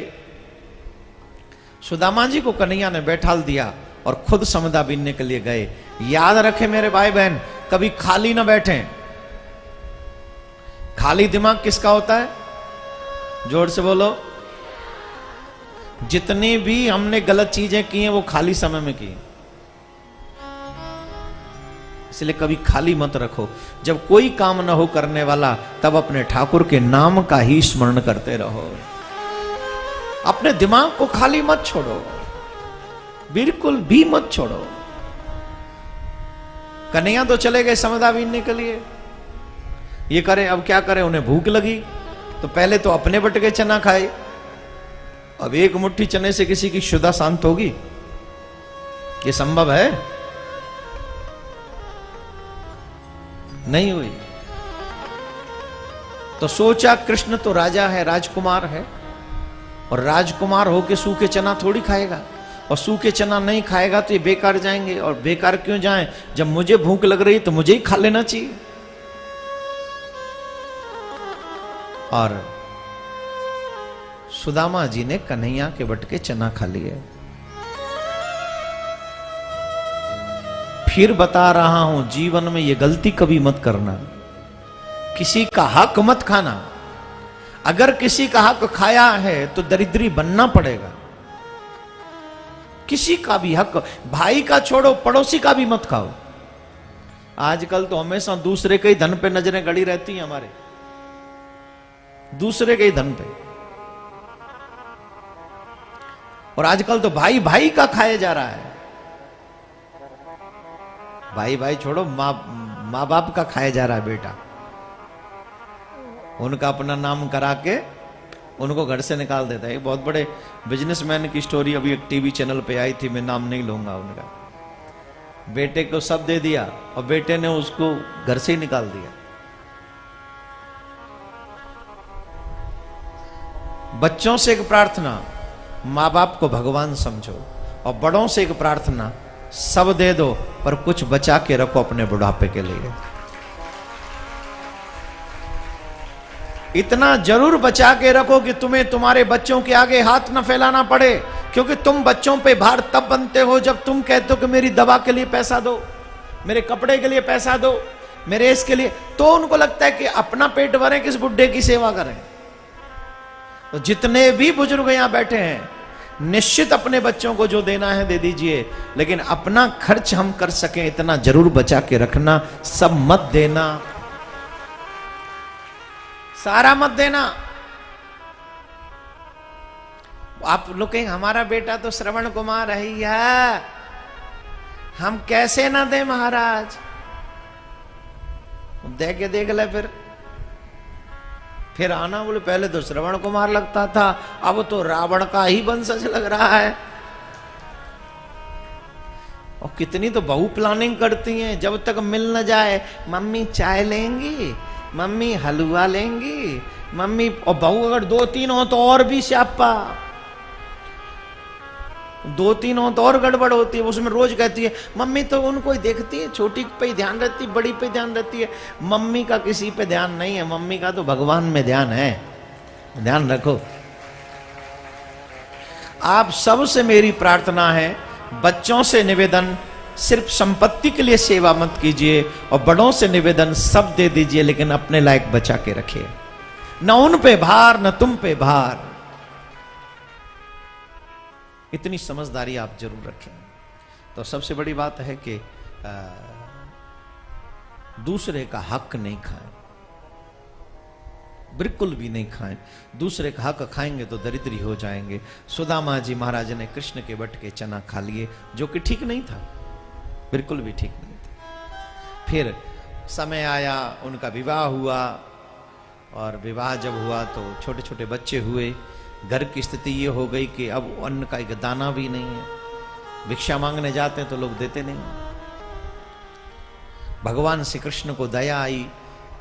सुदामा जी को कन्हैया ने बैठाल दिया और खुद समिधा बीनने के लिए गए। याद रखे मेरे भाई बहन, कभी खाली ना बैठें। खाली दिमाग किसका होता है? जोर से बोलो। जितनी भी हमने गलत चीजें की हैं वो खाली समय में की। इसलिए कभी खाली मत रखो। जब कोई काम ना हो करने वाला, तब अपने ठाकुर के नाम का ही स्मरण करते रहो। अपने दिमाग को खाली मत छोड़ो, बिल्कुल भी मत छोड़ो। कन्हैया तो चले गए समिधा बीनने के लिए। ये करें, अब क्या करें? उन्हें भूख लगी तो पहले तो अपने बटके चना खाए। अब एक मुट्ठी चने से किसी की क्षुधा शांत होगी? ये संभव है? नहीं हुई। तो सोचा कृष्ण तो राजा है, राजकुमार है, और राजकुमार होके सूखे चना थोड़ी खाएगा, और सूखे चना नहीं खाएगा तो ये बेकार जाएंगे। और बेकार क्यों जाएं, जब मुझे भूख लग रही तो मुझे ही खा लेना चाहिए। और सुदामा जी ने कन्हैया के बट के चना खा लिए। फिर बता रहा हूं, जीवन में ये गलती कभी मत करना, किसी का हक मत खाना। अगर किसी का हक खाया है तो दरिद्री बनना पड़ेगा। किसी का भी हक, भाई का छोड़ो, पड़ोसी का भी मत खाओ। आजकल तो हमेशा दूसरे के ही धन पे नजरें गड़ी रहती हैं हमारे, दूसरे के ही धन पे। और आजकल तो भाई भाई का खाया जा रहा है। भाई भाई छोड़ो, माँ बाप का खाया जा रहा है बेटा। उनका अपना नाम करा के उनको घर से निकाल देता है। बहुत बड़े बिजनेसमैन की स्टोरी अभी एक टीवी चैनल पे आई थी, मैं नाम नहीं लूंगा उनका। बेटे को सब दे दिया और बेटे ने उसको घर से ही निकाल दिया। बच्चों से एक प्रार्थना, माँ बाप को भगवान समझो, और बड़ों से एक प्रार्थना, सब दे दो पर कुछ बचा के रखो अपने बुढ़ापे के लिए। इतना जरूर बचा के रखो कि तुम्हें तुम्हारे बच्चों के आगे हाथ न फैलाना पड़े, क्योंकि तुम बच्चों पे भार तब बनते हो जब तुम कहते हो कि मेरी दवा के लिए पैसा दो, मेरे कपड़े के लिए पैसा दो, मेरे इसके लिए। तो उनको लगता है कि अपना पेट भरें, किस बुढ़े की सेवा करें। तो जितने भी बुजुर्ग यहां बैठे हैं, निश्चित अपने बच्चों को जो देना है दे दीजिए, लेकिन अपना खर्च हम कर सकें इतना जरूर बचा के रखना। सब मत देना, सारा मत देना। आप लोग कहेंगे हमारा बेटा तो श्रवण कुमार है, हम कैसे ना दे महाराज। दे के देख ले फिर आना बोले पहले तो श्रवण कुमार लगता था, अब तो रावण का ही वंशज लग रहा है। और कितनी तो बहू प्लानिंग करती हैं, जब तक मिल न जाए मम्मी चाय लेंगी, मम्मी हलवा लेंगी, मम्मी। और बहू अगर 2-3 हो तो और भी स्यापा, 2-3 हो तो और गड़बड़ होती है। उसमें रोज कहती है मम्मी तो उनको ही देखती है, छोटी पे ही ध्यान रहती है, बड़ी पे ध्यान रहती है। मम्मी का किसी पे ध्यान नहीं है, मम्मी का तो भगवान में ध्यान है। ध्यान रखो। आप सबसे मेरी प्रार्थना है, बच्चों से निवेदन, सिर्फ संपत्ति के लिए सेवा मत कीजिए, और बड़ों से निवेदन, सब दे दीजिए लेकिन अपने लायक बचा के रखिए। न उन पे भार, न तुम पे भार। इतनी समझदारी आप जरूर रखें। तो सबसे बड़ी बात है कि दूसरे का हक नहीं खाएं, बिल्कुल भी नहीं खाएं। दूसरे का हक खाएंगे तो दरिद्री हो जाएंगे। सुदामा जी महाराज ने कृष्ण के बट के चना खा लिए, जो कि ठीक नहीं था, बिल्कुल भी ठीक नहीं था। फिर समय आया, उनका विवाह हुआ, और विवाह जब हुआ तो छोटे छोटे बच्चे हुए। घर की स्थिति ये हो गई कि अब अन्न का एक दाना भी नहीं है, भिक्षा मांगने जाते हैं तो लोग देते नहीं। भगवान श्री कृष्ण को दया आई,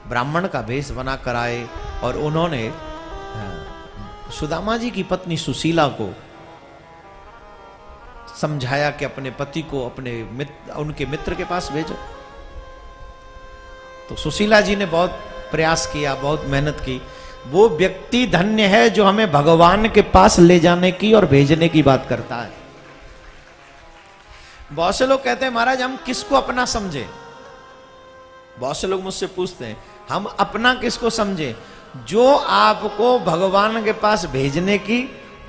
ब्राह्मण का भेष बना कर आए, और उन्होंने सुदामा जी की पत्नी सुशीला को समझाया कि अपने पति को उनके मित्र के पास भेजो। तो सुशीला जी ने बहुत प्रयास किया, बहुत मेहनत की। वो व्यक्ति धन्य है जो हमें भगवान के पास ले जाने की और भेजने की बात करता है। बहुत से लोग कहते हैं महाराज हम किसको अपना समझे। बहुत से लोग मुझसे पूछते हैं हम अपना किसको समझे। जो आपको भगवान के पास भेजने की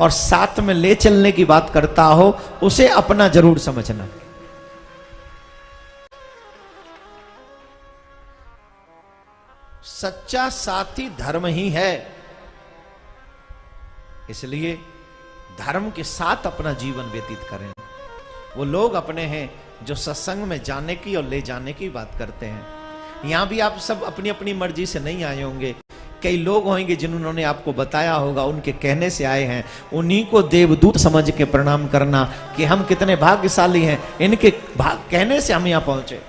और साथ में ले चलने की बात करता हो, उसे अपना जरूर समझना। सच्चा साथी धर्म ही है, इसलिए धर्म के साथ अपना जीवन व्यतीत करें। वो लोग अपने हैं जो सत्संग में जाने की और ले जाने की बात करते हैं। यहां भी आप सब अपनी अपनी मर्जी से नहीं आए होंगे, कई लोग होंगे जिन्होंने आपको बताया होगा, उनके कहने से आए हैं। उन्हीं को देवदूत समझ के प्रणाम करना कि हम कितने भाग्यशाली हैं, इनके कहने से हम यहां पहुंचे।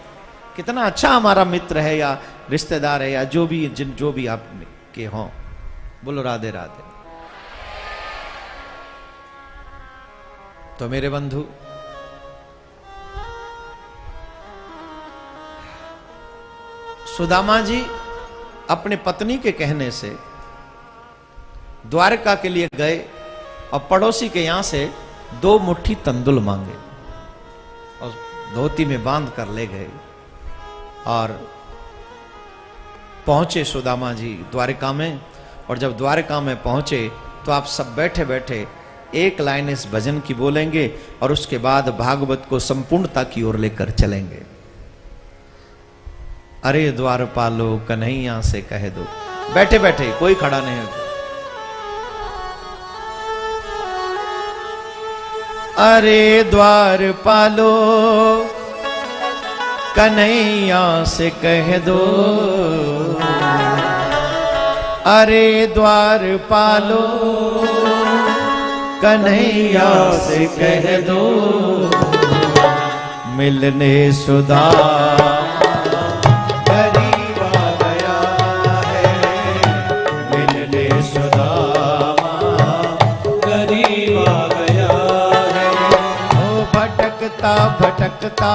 कितना अच्छा हमारा मित्र है या रिश्तेदार है या जो भी आपके हों, बोलो राधे राधे। तो मेरे बंधु, सुदामा जी अपने पत्नी के कहने से द्वारका के लिए गए और पड़ोसी के यहां से 2 मुट्ठी तंदुल मांगे और धोती में बांध कर ले गए और पहुंचे सुदामा जी द्वारका में। और जब द्वारका में पहुंचे तो आप सब बैठे बैठे एक लाइन इस भजन की बोलेंगे और उसके बाद भागवत को संपूर्णता की ओर लेकर चलेंगे। अरे द्वारपालो कन्हैया से कह दो, बैठे बैठे, कोई खड़ा नहीं है। अरे द्वारपालो कन्हैया से कह दो, अरे द्वारपालो कन्हैया से कह दो, मिलने सुदामा करीब आ गया है, मिलने सुदामा करीब आ गया है। ओ भटकता भटकता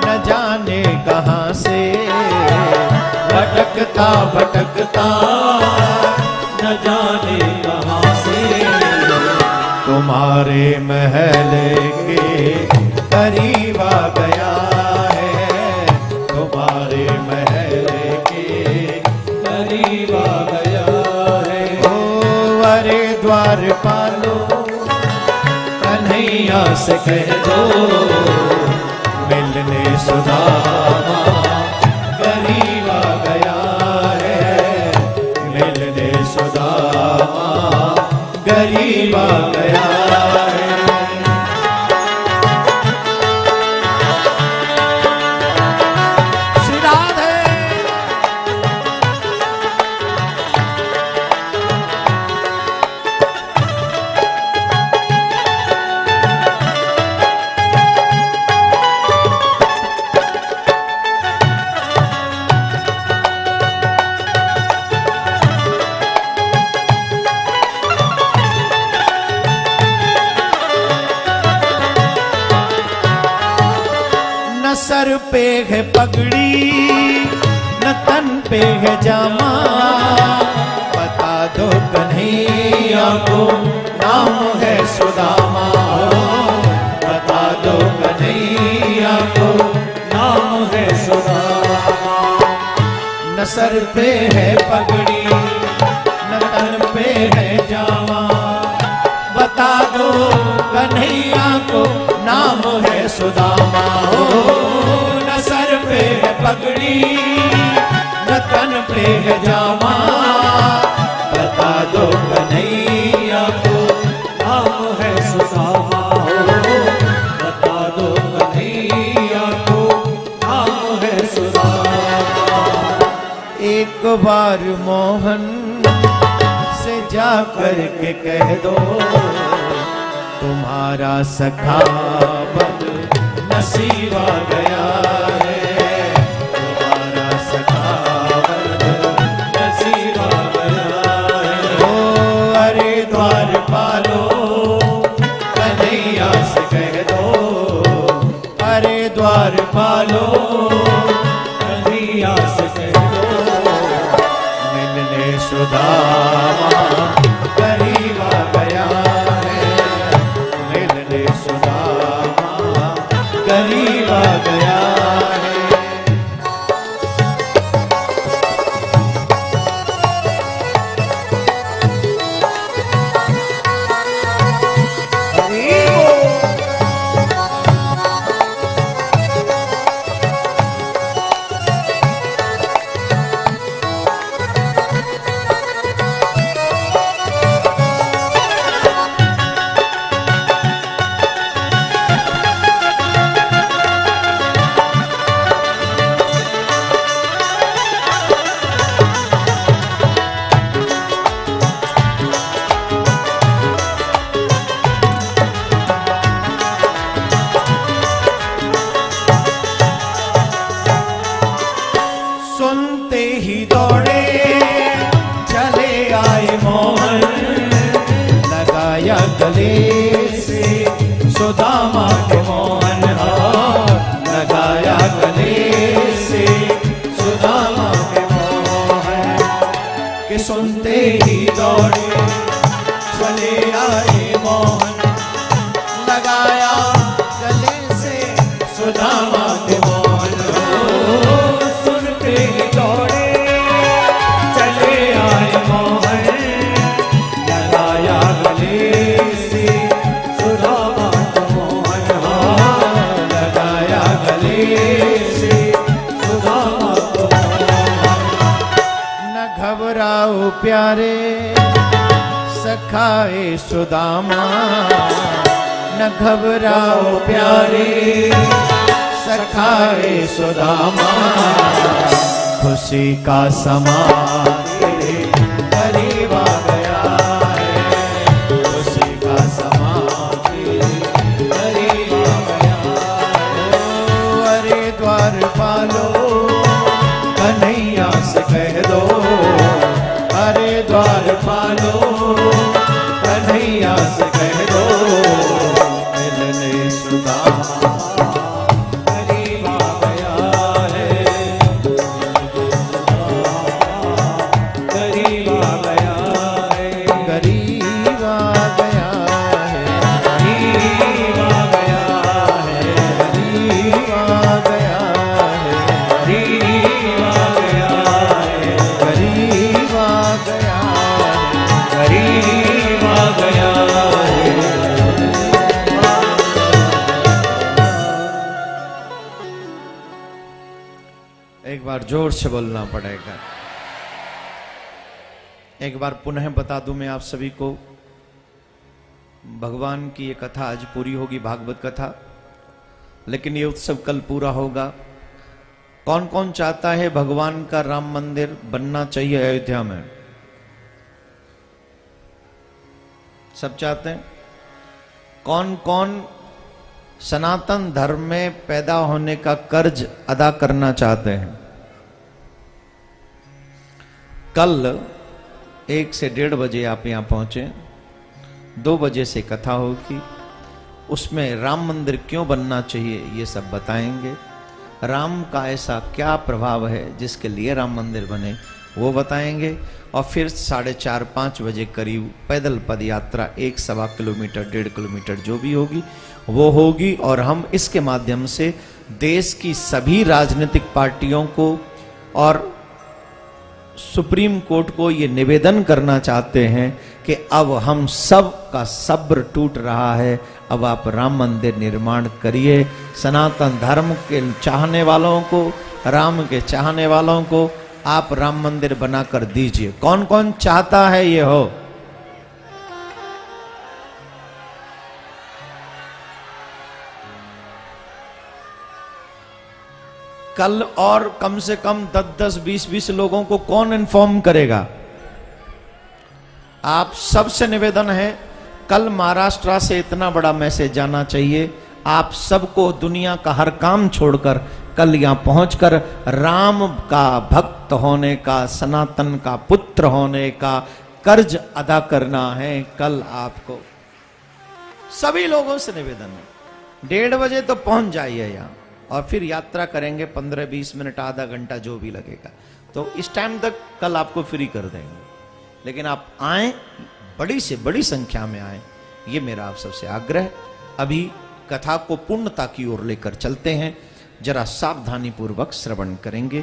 न जाने कहां से, भटकता भटकता न जाने कहां से, तुम्हारे महल के करीब आ गया है, तुम्हारे महल के करीब आ गया है। ओ अरे द्वारपालो कन्हैया से कह दो, मिलने सुदामा करीब आ गया है, मिलने सुदामा करीब आ गया है। श्री राधे। न सर पे है पगड़ी न तन पे है जामा, बता दो कन्हैया को नाम है सुदामा, बता दो कन्हैया को नाम है सुदामा। न सर पे है पगड़ी न तन पे है जामा, बता दो कन्हैया को नाम है सुदामा। हो न सर पे है पगड़ी न तन पे है जामा, बता दो कन्हैया को नाम है सुदामा, बता दो कन्हैया को नाम है सुदामा। एक बार मोहन से जा कर के कह दो, तुम्हारा सखा बद नसीब आ गया है, तुम्हारा सखा बद नसीब आ गया है। ओ अरे द्वारपालो कन्हैया से कह दो, अरे द्वारपालो कन्हैया से कह दो, मिलने सुदामा करीब आ गया है, मिलने सुदामा करीब आ गया है। सुदामा के मोहन हार लगाया गले से सुदामा के मोहन के सुनते ही दौड़े चले आए मोहन लगाया गले से सुदामा के मोहन सुनते ही दौड़े चले आए मोहन लगाया गले से सुदामा के मोहन लगाया गले से सुदामा के मोहन न घबराओ प्यारे सखाए सुदामा न घबराओ प्यारे सखाए सुदामा खुशी का समा तेरे करीब आ गया है खुशी का समा तेरे करीब आ गया है अरे द्वार पालो कन्हैया से कह दो अरे द्वार पालो कन्हैया से कह दो मिलने सुदामा करीब आ गया है करीब आ गया है करीब आ गया है करीब आ गया है करीब आ गया है करीब आ गया है करीब आ गया है करीब आ गया है। एक बार जोर से बोलना पड़ेगा। एक बार पुनः बता दूं मैं आप सभी को, भगवान की ये कथा आज पूरी होगी, भागवत कथा, लेकिन ये उत्सव कल पूरा होगा। कौन कौन चाहता है भगवान का राम मंदिर बनना चाहिए अयोध्या में? सब चाहते हैं। कौन कौन सनातन धर्म में पैदा होने का कर्ज अदा करना चाहते हैं? कल 1 से 1:30 बजे आप यहां पहुंचे, 2 बजे से कथा होगी, उसमें राम मंदिर क्यों बनना चाहिए ये सब बताएंगे। राम का ऐसा क्या प्रभाव है जिसके लिए राम मंदिर बने वो बताएंगे। और फिर 4:30-5 बजे करीब पैदल पद यात्रा 1-1.25 किलोमीटर 1.5 किलोमीटर जो भी होगी वो होगी। और हम इसके माध्यम से देश की सभी राजनीतिक पार्टियों को और सुप्रीम कोर्ट को ये निवेदन करना चाहते हैं कि अब हम सब का सब्र टूट रहा है, अब आप राम मंदिर निर्माण करिए। सनातन धर्म के चाहने वालों को, राम के चाहने वालों को आप राम मंदिर बनाकर दीजिए। कौन कौन चाहता है ये हो? कल और कम से कम 10-10, 20-20 लोगों को कौन इन्फॉर्म करेगा? आप सबसे निवेदन है, कल महाराष्ट्र से इतना बड़ा मैसेज जाना चाहिए। आप सबको दुनिया का हर काम छोड़कर कल यहां पहुंचकर राम का भक्त होने का, सनातन का पुत्र होने का कर्ज अदा करना है। कल आपको सभी लोगों से निवेदन है, 1:30 बजे तो पहुंच जाइए यहां, और फिर यात्रा करेंगे 15-20 मिनट, आधा घंटा जो भी लगेगा, तो इस टाइम तक कल आपको फ्री कर देंगे। लेकिन आप आए, बड़ी से बड़ी संख्या में आए, ये मेरा आप सबसे आग्रह। अभी कथा को पूर्णता की ओर लेकर चलते हैं, जरा सावधानी पूर्वक श्रवण करेंगे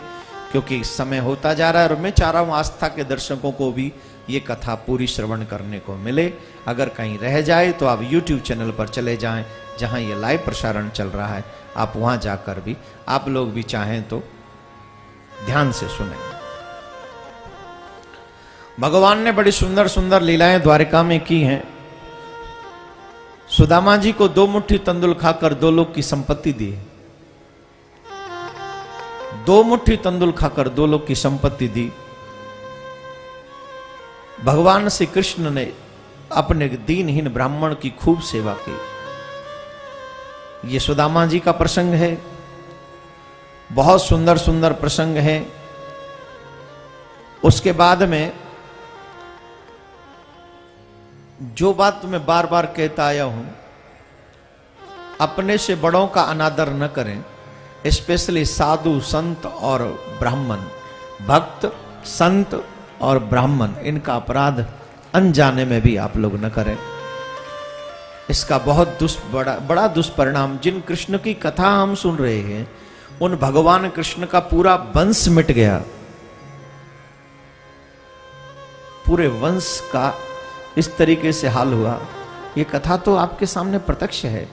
क्योंकि समय होता जा रहा है। और मैं चाह रहा हूं आस्था के दर्शकों को भी ये कथा पूरी श्रवण करने को मिले। अगर कहीं रह जाए तो आप YouTube चैनल पर चले जाएं, जहां ये लाइव प्रसारण चल रहा है, आप वहां जाकर भी आप लोग भी चाहें तो ध्यान से सुनें। भगवान ने बड़ी सुंदर सुंदर लीलाएं द्वारिका में की हैं। सुदामा जी को 2 मुट्ठी तंदुल खाकर 2 लोग की संपत्ति दी। 2 मुट्ठी तंदुल खाकर 2 लोग की संपत्ति दी। भगवान श्री कृष्ण ने अपने दीनहीन ब्राह्मण की खूब सेवा की। ये सुदामा जी का प्रसंग है, बहुत सुंदर सुंदर प्रसंग है। उसके बाद में जो बात मैं बार बार कहता आया हूं अपने से बड़ों का अनादर न करें, स्पेशली साधु संत और ब्राह्मण, भक्त संत और ब्राह्मण, इनका अपराध अनजाने में भी आप लोग न करें। इसका बहुत बड़ा दुष्परिणाम, जिन कृष्ण की कथा हम सुन रहे हैं उन भगवान कृष्ण का पूरा वंश मिट गया, पूरे वंश का इस तरीके से हाल हुआ। ये कथा तो आपके सामने प्रत्यक्ष है।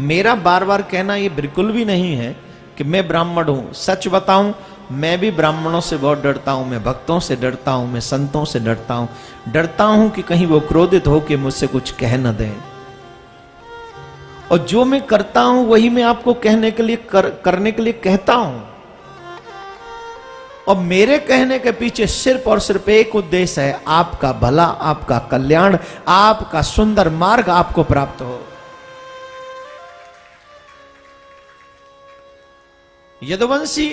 मेरा बार बार कहना ये बिल्कुल भी नहीं है कि मैं ब्राह्मण हूं। सच बताऊं, मैं भी ब्राह्मणों से बहुत डरता हूं, मैं भक्तों से डरता हूं, मैं संतों से डरता हूं कि कहीं वो क्रोधित हो के मुझसे कुछ कह न दें। और जो मैं करता हूं वही मैं आपको कहने के लिए करने के लिए कहता हूं। और मेरे कहने के पीछे सिर्फ और सिर्फ एक उद्देश्य है, आपका भला, आपका कल्याण, आपका सुंदर मार्ग आपको प्राप्त हो। यदुवंशी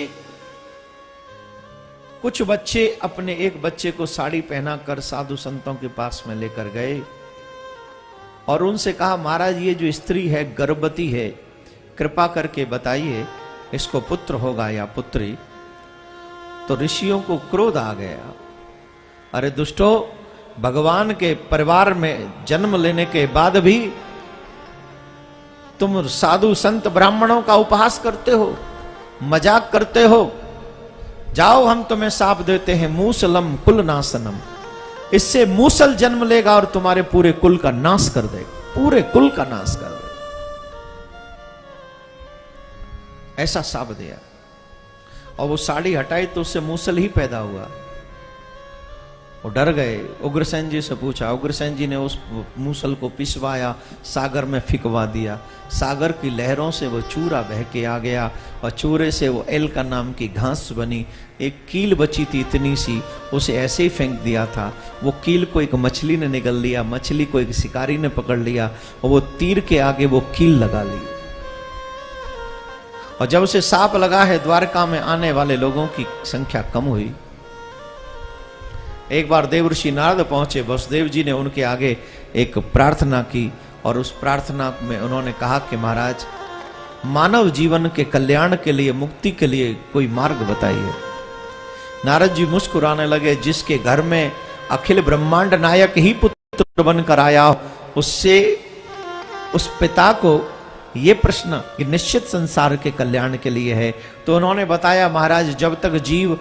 कुछ बच्चे अपने एक बच्चे को साड़ी पहनाकर साधु संतों के पास में लेकर गए और उनसे कहा, महाराज ये जो स्त्री है गर्भवती है, कृपा करके बताइए इसको पुत्र होगा या पुत्री। तो ऋषियों को क्रोध आ गया, अरे दुष्टो, भगवान के परिवार में जन्म लेने के बाद भी तुम साधु संत ब्राह्मणों का उपहास करते हो, मजाक करते हो। जाओ हम तुम्हें शाप देते हैं, मूसलम कुल नाशनम, इससे मूसल जन्म लेगा और तुम्हारे पूरे कुल का नाश कर देगा, पूरे कुल का नाश कर देगा। ऐसा शाप दिया। और वो साड़ी हटाई तो उससे मूसल ही पैदा हुआ। वो डर गए, उग्रसेन जी से पूछा। उग्रसेन जी ने उस मूसल को पिसवाया, सागर में फिकवा दिया। सागर की लहरों से वो चूरा बह के आ गया और चूरे से वो एल का नाम की घास बनी। एक कील बची थी इतनी सी, उसे ऐसे ही फेंक दिया था। वो कील को एक मछली ने निगल लिया, मछली को एक शिकारी ने पकड़ लिया और वो तीर के आगे वो कील लगा ली। और जब उसे सांप लगा है, द्वारका में आने वाले लोगों की संख्या कम हुई। एक बार देवर्षि नारद पहुंचे, वसुदेव जी ने उनके आगे एक प्रार्थना की और उस प्रार्थना में उन्होंने कहा कि महाराज, मानव जीवन के कल्याण के लिए, मुक्ति के लिए कोई मार्ग बताइए। नारद जी मुस्कुराने लगे, जिसके घर में अखिल ब्रह्मांड नायक ही पुत्र बनकर आया, उससे उस पिता को ये प्रश्न कि निश्चित संसार के कल्याण के लिए है। तो उन्होंने बताया, महाराज जब तक जीव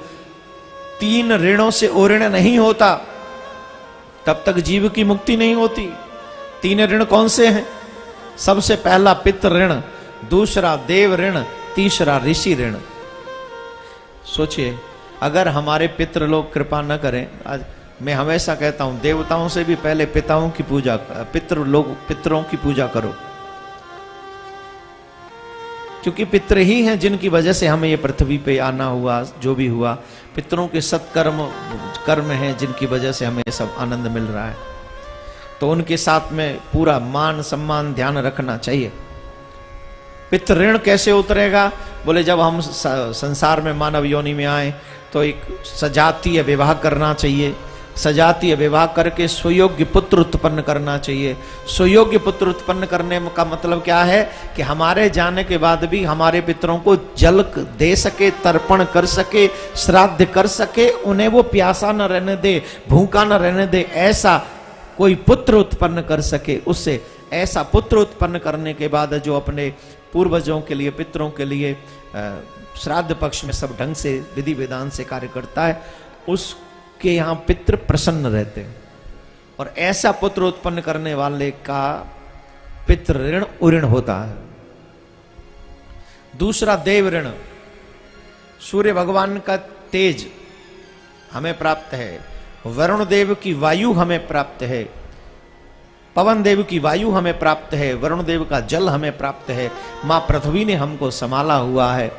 3 ऋणों से ओऋण नहीं होता तब तक जीव की मुक्ति नहीं होती। 3 ऋण कौन से हैं? सबसे पहला पितृ ऋण, दूसरा देव ऋण, तीसरा ऋषि ऋण। सोचिए, अगर हमारे पितृ लोग कृपा न करें, आज मैं हमेशा कहता हूं देवताओं से भी पहले पिताओं की पूजा, पितरों की पूजा करो, क्योंकि पितृ ही हैं जिनकी वजह से हमें ये पृथ्वी पे आना हुआ, जो भी हुआ। पितरों के कर्म हैं जिनकी वजह से हमें सब आनंद मिल रहा है। तो उनके साथ में पूरा मान सम्मान ध्यान रखना चाहिए। पितृ ऋण कैसे उतरेगा? बोले जब हम संसार में मानव योनि में आए तो एक सजातीय विवाह करना चाहिए। सजातीय विवाह करके सुयोग्य पुत्र उत्पन्न करना चाहिए। सुयोग्य पुत्र उत्पन्न करने का मतलब क्या है कि हमारे जाने के बाद भी हमारे पितरों को जल दे सके, तर्पण कर सके, श्राद्ध कर सके, उन्हें वो प्यासा न रहने दे, भूखा न रहने दे, ऐसा कोई पुत्र उत्पन्न कर सके। उससे ऐसा पुत्र उत्पन्न करने के बाद जो अपने पूर्वजों के लिए, पितरों के लिए श्राद्ध पक्ष में सब ढंग से विधि विधान से कार्य करता है, उसके यहाँ पितृ प्रसन्न रहते हैं। और ऐसा पुत्र उत्पन्न करने वाले का पितृ ऋण उऋण होता है। दूसरा देव ऋण, सूर्य भगवान का तेज हमें प्राप्त है, वरुण देव की वायु हमें प्राप्त है, पवन देव की वायु हमें प्राप्त है, वरुण देव का जल हमें प्राप्त है, मां पृथ्वी ने हमको संभाला हुआ है।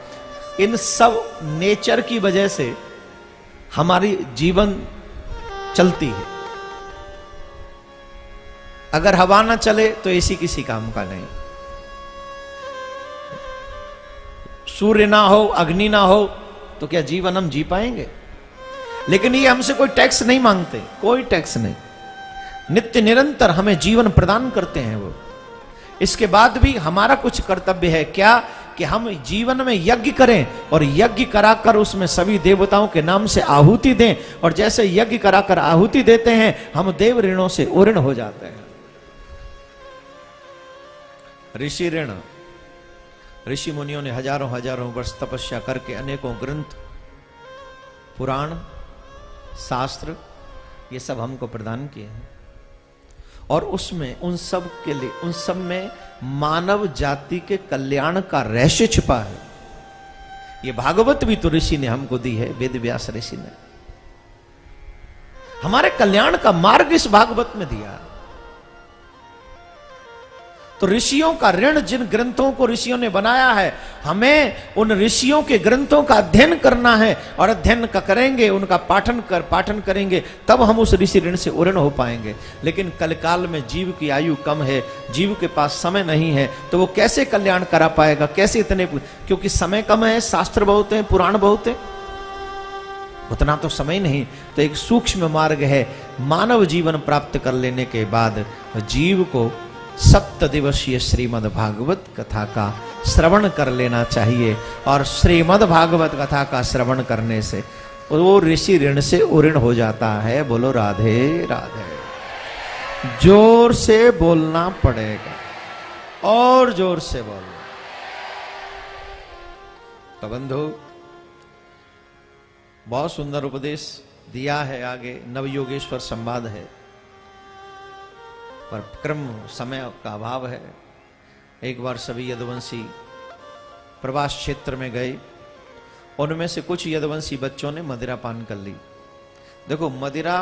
इन सब नेचर की वजह से हमारी जीवन चलती है। अगर हवा ना चले तो एसी किसी काम का नहीं, सूर्य ना हो, अग्नि ना हो तो क्या जीवन हम जी पाएंगे? लेकिन ये हमसे कोई टैक्स नहीं मांगते, कोई टैक्स नहीं, नित्य निरंतर हमें जीवन प्रदान करते हैं वो। इसके बाद भी हमारा कुछ कर्तव्य है क्या कि हम जीवन में यज्ञ करें और यज्ञ कराकर उसमें सभी देवताओं के नाम से आहुति दें, और जैसे यज्ञ कराकर आहुति देते हैं हम देव ऋणों से उऋण हो जाते हैं। ऋषि ऋण, ऋषि मुनियों ने हजारों हजारों वर्ष तपस्या करके अनेकों ग्रंथ, पुराण, शास्त्र ये सब हमको प्रदान किए हैं, और उसमें उन सब के लिए, उन सब में मानव जाति के कल्याण का रहस्य छिपा है। ये भागवत भी तो ऋषि ने हमको दी है, वेद व्यास ऋषि ने हमारे कल्याण का मार्ग इस भागवत में दिया। तो ऋषियों का ऋण, जिन ग्रंथों को ऋषियों ने बनाया है, हमें उन ऋषियों के ग्रंथों का अध्ययन करना है, और अध्ययन का करेंगे, उनका पाठन करेंगे, तब हम उस ऋषि ऋण से उऋण हो पाएंगे। लेकिन कलकाल में जीव की आयु कम है, जीव के पास समय नहीं है, तो वो कैसे कल्याण करा पाएगा, कैसे इतने, क्योंकि समय कम है, शास्त्र बहुत है, पुराण बहुत है, उतना तो समय नहीं। तो एक सूक्ष्म मार्ग है, मानव जीवन प्राप्त कर लेने के बाद जीव को 7 दिवसीय श्रीमद् भागवत कथा का श्रवण कर लेना चाहिए, और श्रीमद् भागवत कथा का श्रवण करने से वो ऋषि ऋण से उऋण हो जाता है। बोलो राधे राधे। जोर से बोलना पड़ेगा, और जोर से बोलना। तो बंधु, बहुत सुंदर उपदेश दिया है। आगे नवयोगेश्वर संवाद है, पर क्रम समय का अभाव है। एक बार सभी यदुवंशी प्रवास क्षेत्र में गए, उनमें से कुछ यदुवंशी बच्चों ने मदिरा पान कर ली। देखो, मदिरा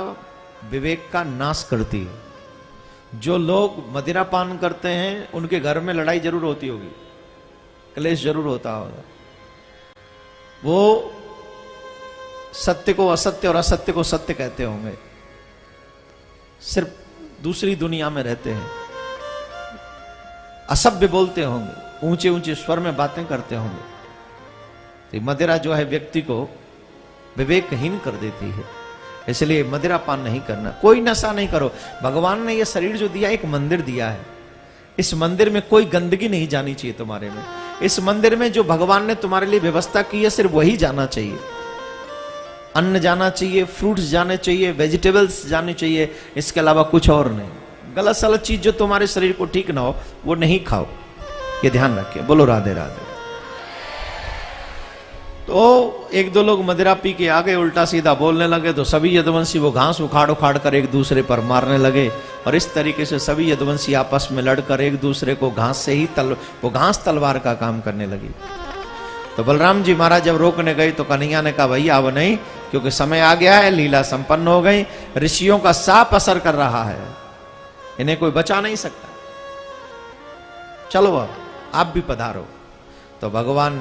विवेक का नाश करती है। जो लोग मदिरा पान करते हैं उनके घर में लड़ाई जरूर होती होगी, क्लेश जरूर होता होगा। वो सत्य को असत्य और असत्य को सत्य कहते होंगे, सिर्फ दूसरी दुनिया में रहते हैं, असभ्य बोलते होंगे, ऊंचे ऊंचे स्वर में बातें करते होंगे। तो मदिरा जो है व्यक्ति को विवेकहीन कर देती है, इसलिए मदिरा पान नहीं करना। कोई नशा नहीं करो। भगवान ने यह शरीर जो दिया, एक मंदिर दिया है, इस मंदिर में कोई गंदगी नहीं जानी चाहिए तुम्हारे में। इस मंदिर में जो भगवान ने तुम्हारे लिए व्यवस्था की है, सिर्फ वही जाना चाहिए। अन्न जाना चाहिए, फ्रूट्स जाने चाहिए, वेजिटेबल्स जाने चाहिए, इसके अलावा कुछ और नहीं। गलत सलत चीज जो तुम्हारे शरीर को ठीक ना हो वो नहीं खाओ, ये ध्यान रखिए। बोलो राधे राधे। तो एक दो लोग मदिरा पी के आ गए, उल्टा सीधा बोलने लगे, तो सभी यदुवंशी वो घास उखाड़ उखाड़ कर एक दूसरे पर मारने लगे, और इस तरीके से सभी यदुवंशी आपस में लड़कर एक दूसरे को घास से ही वो घास तलवार का काम करने लगी। तो बलराम जी महाराज जब रोकने गए तो कन्हैया ने कहा, भैया अब नहीं, क्योंकि समय आ गया है, लीला संपन्न हो गई, ऋषियों का साफ असर कर रहा है, इन्हें कोई बचा नहीं सकता, चलो अब आप भी पधारो। तो भगवान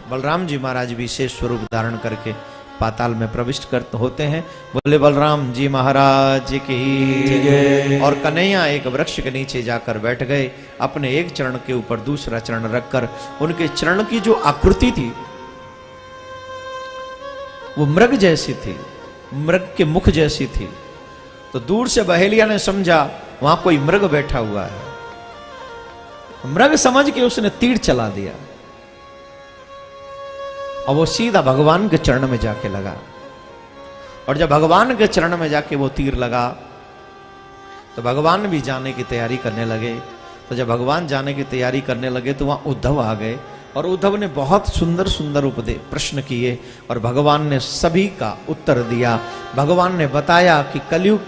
बलराम जी महाराज भी शेष स्वरूप धारण करके पाताल में प्रविष्ट करते होते हैं। बोले बलराम जी महाराज की। और कन्हैया एक वृक्ष के नीचे जाकर बैठ गए, अपने एक चरण के ऊपर दूसरा चरण रखकर। उनके चरण की जो आकृति थी वो मृग जैसी थी, मृग के मुख जैसी थी। तो दूर से बहेलिया ने समझा वहां कोई मृग बैठा हुआ है। मृग समझ के उसने तीर चला दिया, और वो सीधा भगवान के चरण में जाके लगा। और जब भगवान के चरण में जाके वो तीर लगा तो भगवान भी जाने की तैयारी करने लगे। तो जब भगवान जाने की तैयारी करने लगे तो वहां उद्धव आ गए, और उद्धव ने बहुत सुंदर सुंदर उपदेश प्रश्न किए, और भगवान ने सभी का उत्तर दिया। भगवान ने बताया कि कलयुग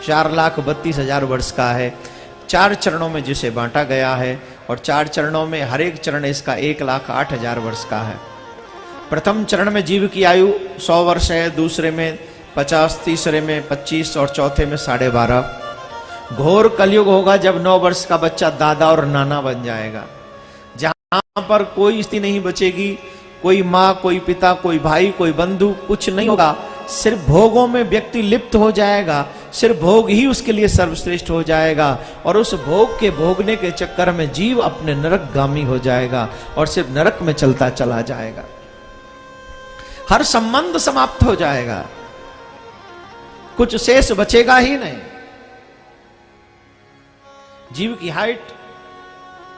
4,32,000 वर्ष का है, 4 चरणों में जिसे बांटा गया है, और 4 चरणों में हर एक चरण इसका 1,08,000 वर्ष का है। प्रथम चरण में जीव की आयु 100 वर्ष है, दूसरे में 50, तीसरे में 25 और चौथे में 12.5। घोर कलयुग होगा जब 9 वर्ष का बच्चा दादा और नाना बन जाएगा, जहां पर कोई स्थिति नहीं बचेगी, कोई माँ, कोई पिता, कोई भाई, कोई बंधु, कुछ नहीं होगा। सिर्फ भोगों में व्यक्ति लिप्त हो जाएगा, सिर्फ भोग ही उसके लिए सर्वश्रेष्ठ हो जाएगा, और उस भोग के भोगने के चक्कर में जीव अपने नरकगामी हो जाएगा, और सिर्फ नरक में चलता चला जाएगा। हर संबंध समाप्त हो जाएगा, कुछ शेष बचेगा ही नहीं। जीव की हाइट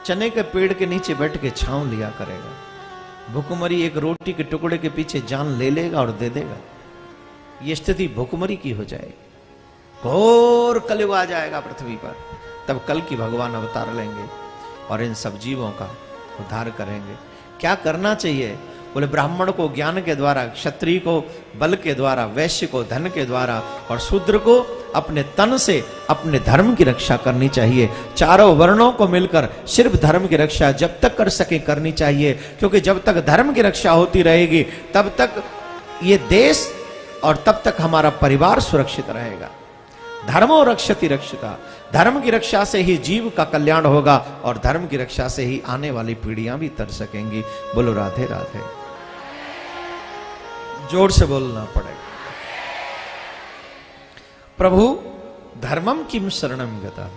चने के पेड़ के नीचे बैठ के छांव लिया करेगा। भुखमरी एक रोटी के टुकड़े के पीछे जान ले लेगा और दे देगा। ये स्थिति भुखमरी की हो जाएगी। घोर कलयुग आ जाएगा पृथ्वी पर। तब कल की भगवान अवतार लेंगे और इन सब जीवों का उद्धार करेंगे। क्या करना चाहिए? बोले ब्राह्मण को ज्ञान के द्वारा, क्षत्रिय को बल के द्वारा, वैश्य को धन के द्वारा और शूद्र को अपने तन से अपने धर्म की रक्षा करनी चाहिए। चारों वर्णों को मिलकर सिर्फ धर्म की रक्षा जब तक कर सके करनी चाहिए, क्योंकि जब तक धर्म की रक्षा होती रहेगी तब तक ये देश और तब तक हमारा परिवार सुरक्षित रहेगा। धर्मो रक्षति रक्षिता। धर्म की रक्षा से ही जीव का कल्याण होगा और धर्म की रक्षा से ही आने वाली पीढ़ियां भी तर सकेंगी। बोलो राधे राधे। जोर से बोलना पड़ेगा। प्रभु धर्मम किम शरणम गता।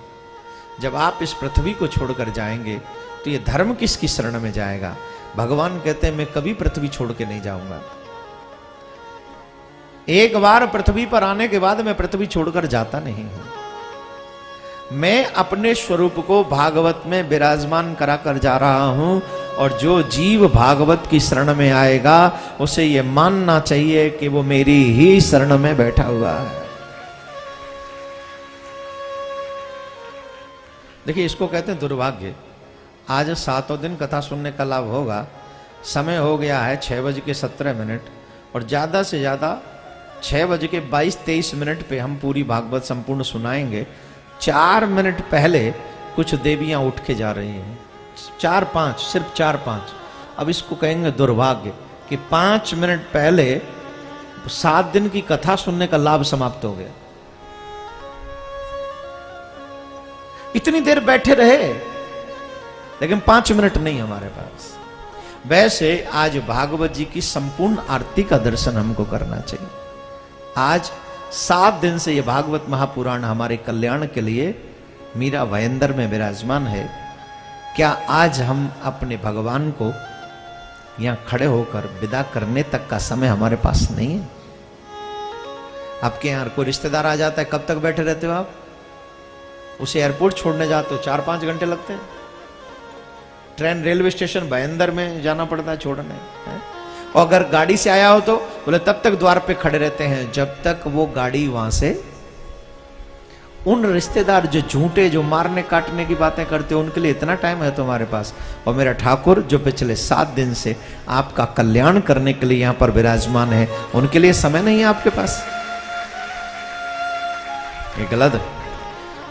जब आप इस पृथ्वी को छोड़कर जाएंगे तो ये धर्म किसकी शरण में जाएगा? भगवान कहते हैं मैं कभी पृथ्वी छोड़ के नहीं जाऊंगा। एक बार पृथ्वी पर आने के बाद मैं पृथ्वी छोड़कर जाता नहीं हूं। मैं अपने स्वरूप को भागवत में विराजमान करा कर जा रहा हूं और जो जीव भागवत की शरण में आएगा उसे यह मानना चाहिए कि वो मेरी ही शरण में बैठा हुआ है। देखिए, इसको कहते हैं दुर्भाग्य। आज 7 दिन कथा सुनने का लाभ होगा। समय हो गया है 6:17 और ज्यादा से ज्यादा 6:22-23 पे हम पूरी भागवत संपूर्ण सुनाएंगे। 4 मिनट पहले कुछ देवियां उठ के जा रही हैं। 4-5, सिर्फ 4-5। अब इसको कहेंगे दुर्भाग्य कि 5 मिनट पहले 7 दिन की कथा सुनने का लाभ समाप्त हो गया। इतनी देर बैठे रहे लेकिन 5 मिनट नहीं हमारे पास। वैसे आज भागवत जी की संपूर्ण आरती का दर्शन हमको करना चाहिए। आज 7 दिन से यह भागवत महापुराण हमारे कल्याण के लिए मीरा वयंदर में विराजमान है। क्या आज हम अपने भगवान को यहां खड़े होकर विदा करने तक का समय हमारे पास नहीं है? आपके यहां कोई रिश्तेदार आ जाता है, कब तक बैठे रहते हो आप? उसे एयरपोर्ट छोड़ने जाते हो 4-5 घंटे लगते हैं। ट्रेन रेलवे स्टेशन भयंदर में जाना पड़ता है छोड़ने है? और अगर गाड़ी से आया हो तो बोले तब तक द्वार पे खड़े रहते हैं जब तक वो गाड़ी वहां से। उन रिश्तेदार जो झूठे, जो मारने काटने की बातें करते हैं, उनके लिए इतना टाइम है तुम्हारे पास। और मेरा ठाकुर जो पिछले 7 दिन से आपका कल्याण करने के लिए यहां पर विराजमान है, उनके लिए समय नहीं है आपके पास। ये गलत है।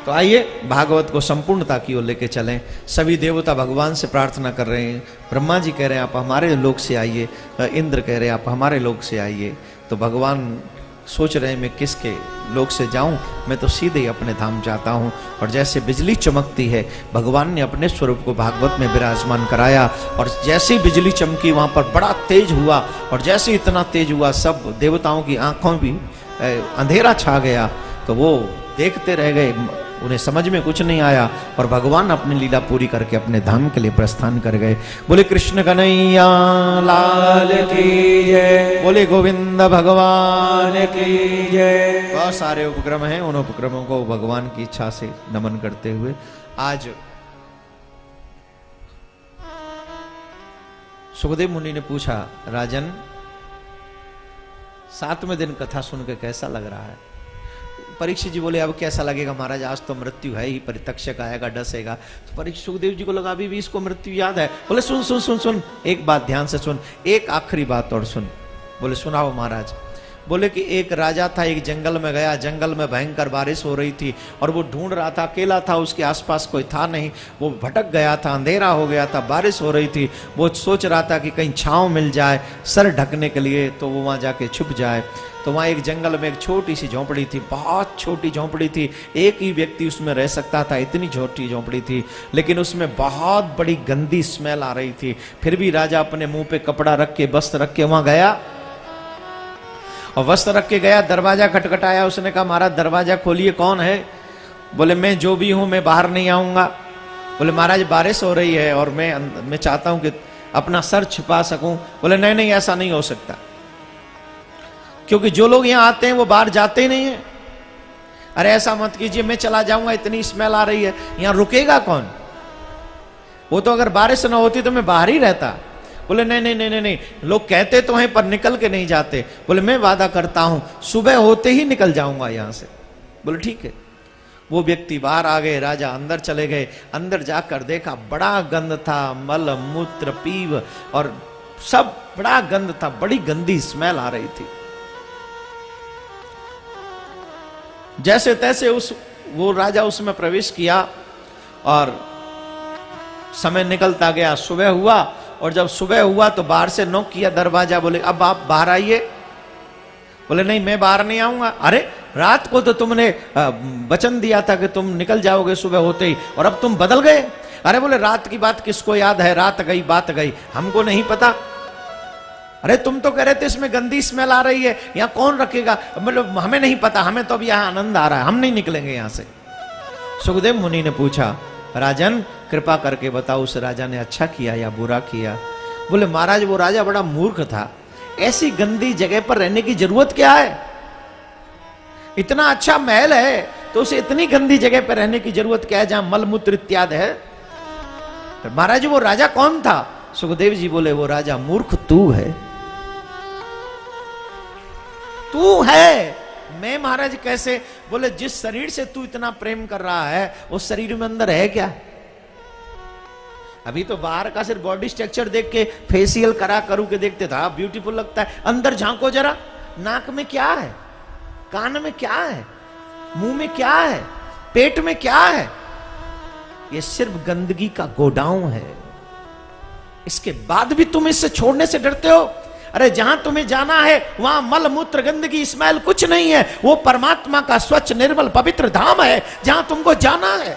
तो आइए भागवत को संपूर्णता की ओर लेके चलें। सभी देवता भगवान से प्रार्थना कर रहे हैं। ब्रह्मा जी कह रहे हैं आप हमारे लोक से आइए, इंद्र कह रहे हैं आप हमारे लोक से आइए। तो भगवान सोच रहे हैं मैं किसके लोक से जाऊं, मैं तो सीधे ही अपने धाम जाता हूं। और जैसे बिजली चमकती है, भगवान ने अपने स्वरूप को भागवत में विराजमान कराया और जैसे ही बिजली चमकी वहां पर बड़ा तेज हुआ और जैसे इतना तेज हुआ सब देवताओं की आंखों भी अंधेरा छा गया। तो वो देखते रह गए, उन्हें समझ में कुछ नहीं आया और भगवान अपनी लीला पूरी करके अपने धाम के लिए प्रस्थान कर गए। बोले कृष्ण कन्हैया लाल की जय। बोले गोविंद भगवान की जय। बहुत सारे उपक्रम हैं, उन उपक्रमों को भगवान की इच्छा से नमन करते हुए आज सुखदेव मुनि ने पूछा, राजन 7वें दिन कथा सुन के कैसा लग रहा है? परीक्षित जी बोले अब कैसा लगेगा महाराज, आज तो मृत्यु है ही, परितक्षक आएगा डसेगा। तो परीक्षित सुखदेव जी को लगा अभी भी इसको मृत्यु याद है। बोले सुन सुन सुन सुन, एक बात ध्यान से सुन, एक आखिरी बात और सुन। बोले सुनाओ महाराज। बोले कि एक राजा था, एक जंगल में गया, जंगल में भयंकर बारिश हो रही थी और वो ढूंढ रहा था, अकेला था, उसके आसपास कोई था नहीं, वो भटक गया था, अंधेरा हो गया था, बारिश हो रही थी। वो सोच रहा था कि कहीं छांव मिल जाए सर ढकने के लिए तो वो वहां जाके छुप जाए। तो वहां एक जंगल में एक छोटी सी झोंपड़ी थी, बहुत छोटी झोंपड़ी थी, एक ही व्यक्ति उसमें रह सकता था, इतनी छोटी झोंपड़ी थी, लेकिन उसमें बहुत बड़ी गंदी स्मेल आ रही थी। फिर भी राजा अपने मुंह पे कपड़ा रख के, वस्त्र रख के वहां गया और वस्त्र रख के गया। दरवाजा खटखटाया, उसने कहा महाराज दरवाजा खोलिए, कौन है? बोले मैं जो भी हूं, मैं बाहर नहीं आऊंगा। बोले महाराज बारिश हो रही है और मैं चाहता हूं कि अपना सर छिपा सकूं। बोले नहीं नहीं, ऐसा नहीं हो सकता, क्योंकि जो लोग यहां आते हैं वो बाहर जाते ही नहीं है। अरे ऐसा मत कीजिए, मैं चला जाऊंगा, इतनी स्मेल आ रही है, यहां रुकेगा कौन? वो तो अगर बारिश ना होती तो मैं बाहर ही रहता। बोले नहीं नहीं नहीं नहीं नहीं, लोग कहते तो हैं पर निकल के नहीं जाते। बोले मैं वादा करता हूं सुबह होते ही निकल जाऊंगा यहां से। बोले ठीक है। वो व्यक्ति बाहर आ गए, राजा अंदर चले गए। अंदर जाकर देखा बड़ा गंध था, मल मूत्र पीव और सब बड़ा गंध था, बड़ी गंदी स्मेल आ रही थी। जैसे तैसे वो राजा उसमें प्रवेश किया और समय निकलता गया। सुबह हुआ और जब सुबह हुआ तो बाहर से नॉक किया दरवाजा। बोले अब आप बाहर आइए। बोले नहीं मैं बाहर नहीं आऊंगा। अरे रात को तो तुमने वचन दिया था कि तुम निकल जाओगे सुबह होते ही, और अब तुम बदल गए। अरे बोले रात की बात किसको याद है, रात गई बात गई, हमको नहीं पता। अरे तुम तो कह रहे थे इसमें गंदी स्मेल आ रही है, यहाँ कौन रखेगा? मतलब हमें नहीं पता, हमें तो अब यहाँ आनंद आ रहा है, हम नहीं निकलेंगे यहाँ से। सुखदेव मुनि ने पूछा राजन कृपा करके बताओ उस राजा ने अच्छा किया या बुरा किया? बोले महाराज वो राजा बड़ा मूर्ख था, ऐसी गंदी जगह पर रहने की जरूरत क्या है? इतना अच्छा महल है तो उसे इतनी गंदी जगह पर रहने की जरूरत क्या है जहां मलमूत्र इत्यादि है? तो महाराज वो राजा कौन था? सुखदेव जी बोले वो राजा मूर्ख तू है। तू है। मैं महाराज कैसे? बोले जिस शरीर से तू इतना प्रेम कर रहा है उस शरीर में अंदर है क्या? अभी तो बाहर का सिर्फ बॉडी स्ट्रक्चर देख के फेशियल करा करू के देखते था, ब्यूटीफुल लगता है। अंदर झांको जरा, नाक में क्या है, कान में क्या है, मुंह में क्या है, पेट में क्या है? ये सिर्फ गंदगी का गोडाउन है। इसके बाद भी तुम इससे छोड़ने से डरते हो? अरे जहां तुम्हें जाना है वहां मल मूत्र गंदगी स्मेल कुछ नहीं है। वो परमात्मा का स्वच्छ निर्मल पवित्र धाम है जहां तुमको जाना है।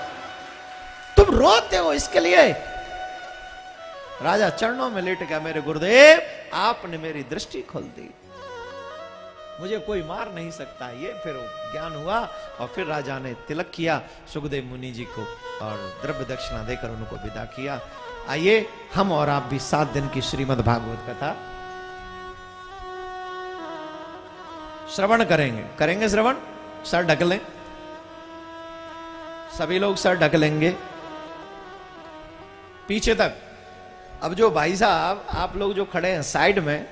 तुम रोते हो इसके लिए। राजा चरणों में लेट गया, मेरे गुरुदेव आपने मेरी दृष्टि खोल दी, मुझे कोई मार नहीं सकता। ये फिर ज्ञान हुआ और फिर राजा ने तिलक किया सुखदेव मुनि जी को और द्रव्य दक्षिणा देकर उनको विदा किया। आइए हम और आप भी 7 दिन की श्रीमद् भागवत कथा श्रवण करेंगे श्रवण। सर ढक लें, सभी लोग सर ढक लेंगे पीछे तक। अब जो भाई साहब आप लोग जो खड़े हैं साइड में,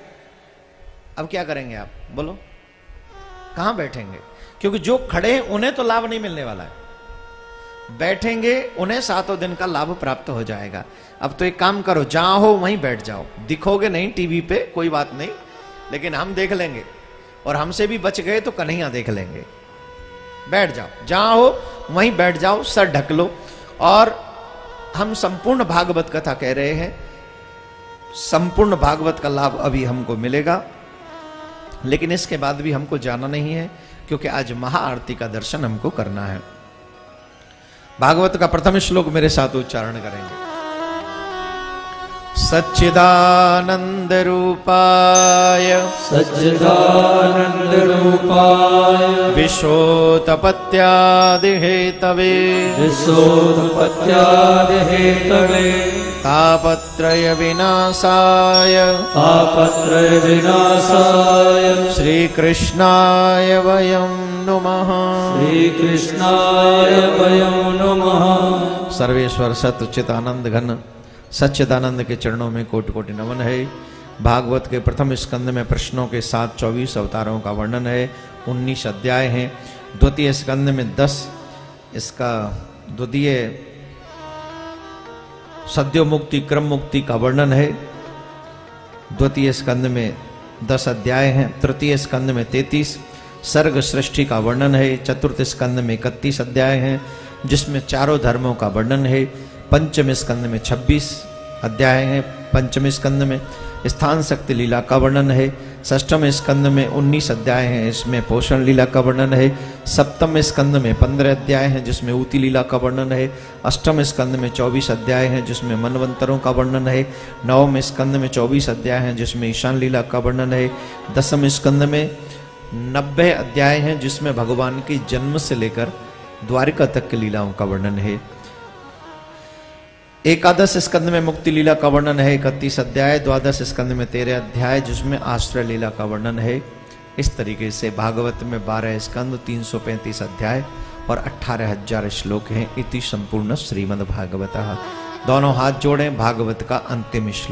अब क्या करेंगे आप बोलो? कहां बैठेंगे? क्योंकि जो खड़े हैं उन्हें तो लाभ नहीं मिलने वाला है, बैठेंगे उन्हें 7 दिन का लाभ प्राप्त हो जाएगा। अब तो एक काम करो, जहां हो वहीं बैठ जाओ। दिखोगे नहीं टीवी पे, कोई बात नहीं, लेकिन हम देख लेंगे और हमसे भी बच गए तो कन्हैया देख लेंगे। बैठ जाओ, जहां हो वहीं बैठ जाओ, सर ढक लो। और हम संपूर्ण भागवत कथा कह रहे हैं, संपूर्ण भागवत का लाभ अभी हमको मिलेगा, लेकिन इसके बाद भी हमको जाना नहीं है क्योंकि आज महाआरती का दर्शन हमको करना है। भागवत का प्रथम श्लोक मेरे साथ उच्चारण करेंगे। सच्चिदानंद रूपाय सच्चिदानंद रूपाय विश्वोत्पत्त्यादि हेतवे विश्वोत्पत्त्यादि हेतवे तापत्रय विनाशाय श्री कृष्णाय वयं नुमः। श्री कृष्णाय वयं नुमः। सर्वेश्वर सच्चिदानंद घन सच्चिदानंद के चरणों में कोटि कोटि नमन है। भागवत के प्रथम स्कंद में प्रश्नों के साथ 24 अवतारों का वर्णन है, 19 अध्याय हैं। द्वितीय स्कंद में 10 इसका द्वितीय सद्यो मुक्ति क्रम मुक्ति का वर्णन है। द्वितीय स्कंद में 10 अध्याय हैं। तृतीय स्कंद में 33 सर्ग सृष्टि का वर्णन है। चतुर्थ स्कंद में 31 अध्याय हैं जिसमें चारों धर्मों का वर्णन है। पंचम स्कंद में 26 अध्याय हैं। पंचम स्कंद में स्थान शक्ति लीला का वर्णन है। षष्ठम स्कंद में 19 अध्याय हैं, इसमें पोषण लीला का वर्णन है। सप्तम स्कंद में 15 अध्याय हैं जिसमें ऊती लीला का वर्णन है। अष्टम स्कंद में 24 अध्याय हैं जिसमें मनवंतरों का वर्णन है। नवम स्कंद में 24 अध्याय हैं जिसमें ईशान लीला का वर्णन है। दसम स्कंद में 90 अध्याय हैं जिसमें भगवान की जन्म से लेकर द्वारिका तक की लीलाओं का वर्णन है। एकादश स्कंद में मुक्ति लीला का वर्णन है, 31 अध्याय। द्वादश स्कंद में 13 अध्याय जिसमें आश्रय लीला का वर्णन है। इस तरीके से भागवत में 12 स्कंद, 335 अध्याय और 18,000 श्लोक हैं। इति संपूर्ण श्रीमद् भागवतः। दोनों हाथ जोड़ें, भागवत का अंतिम श्लोक।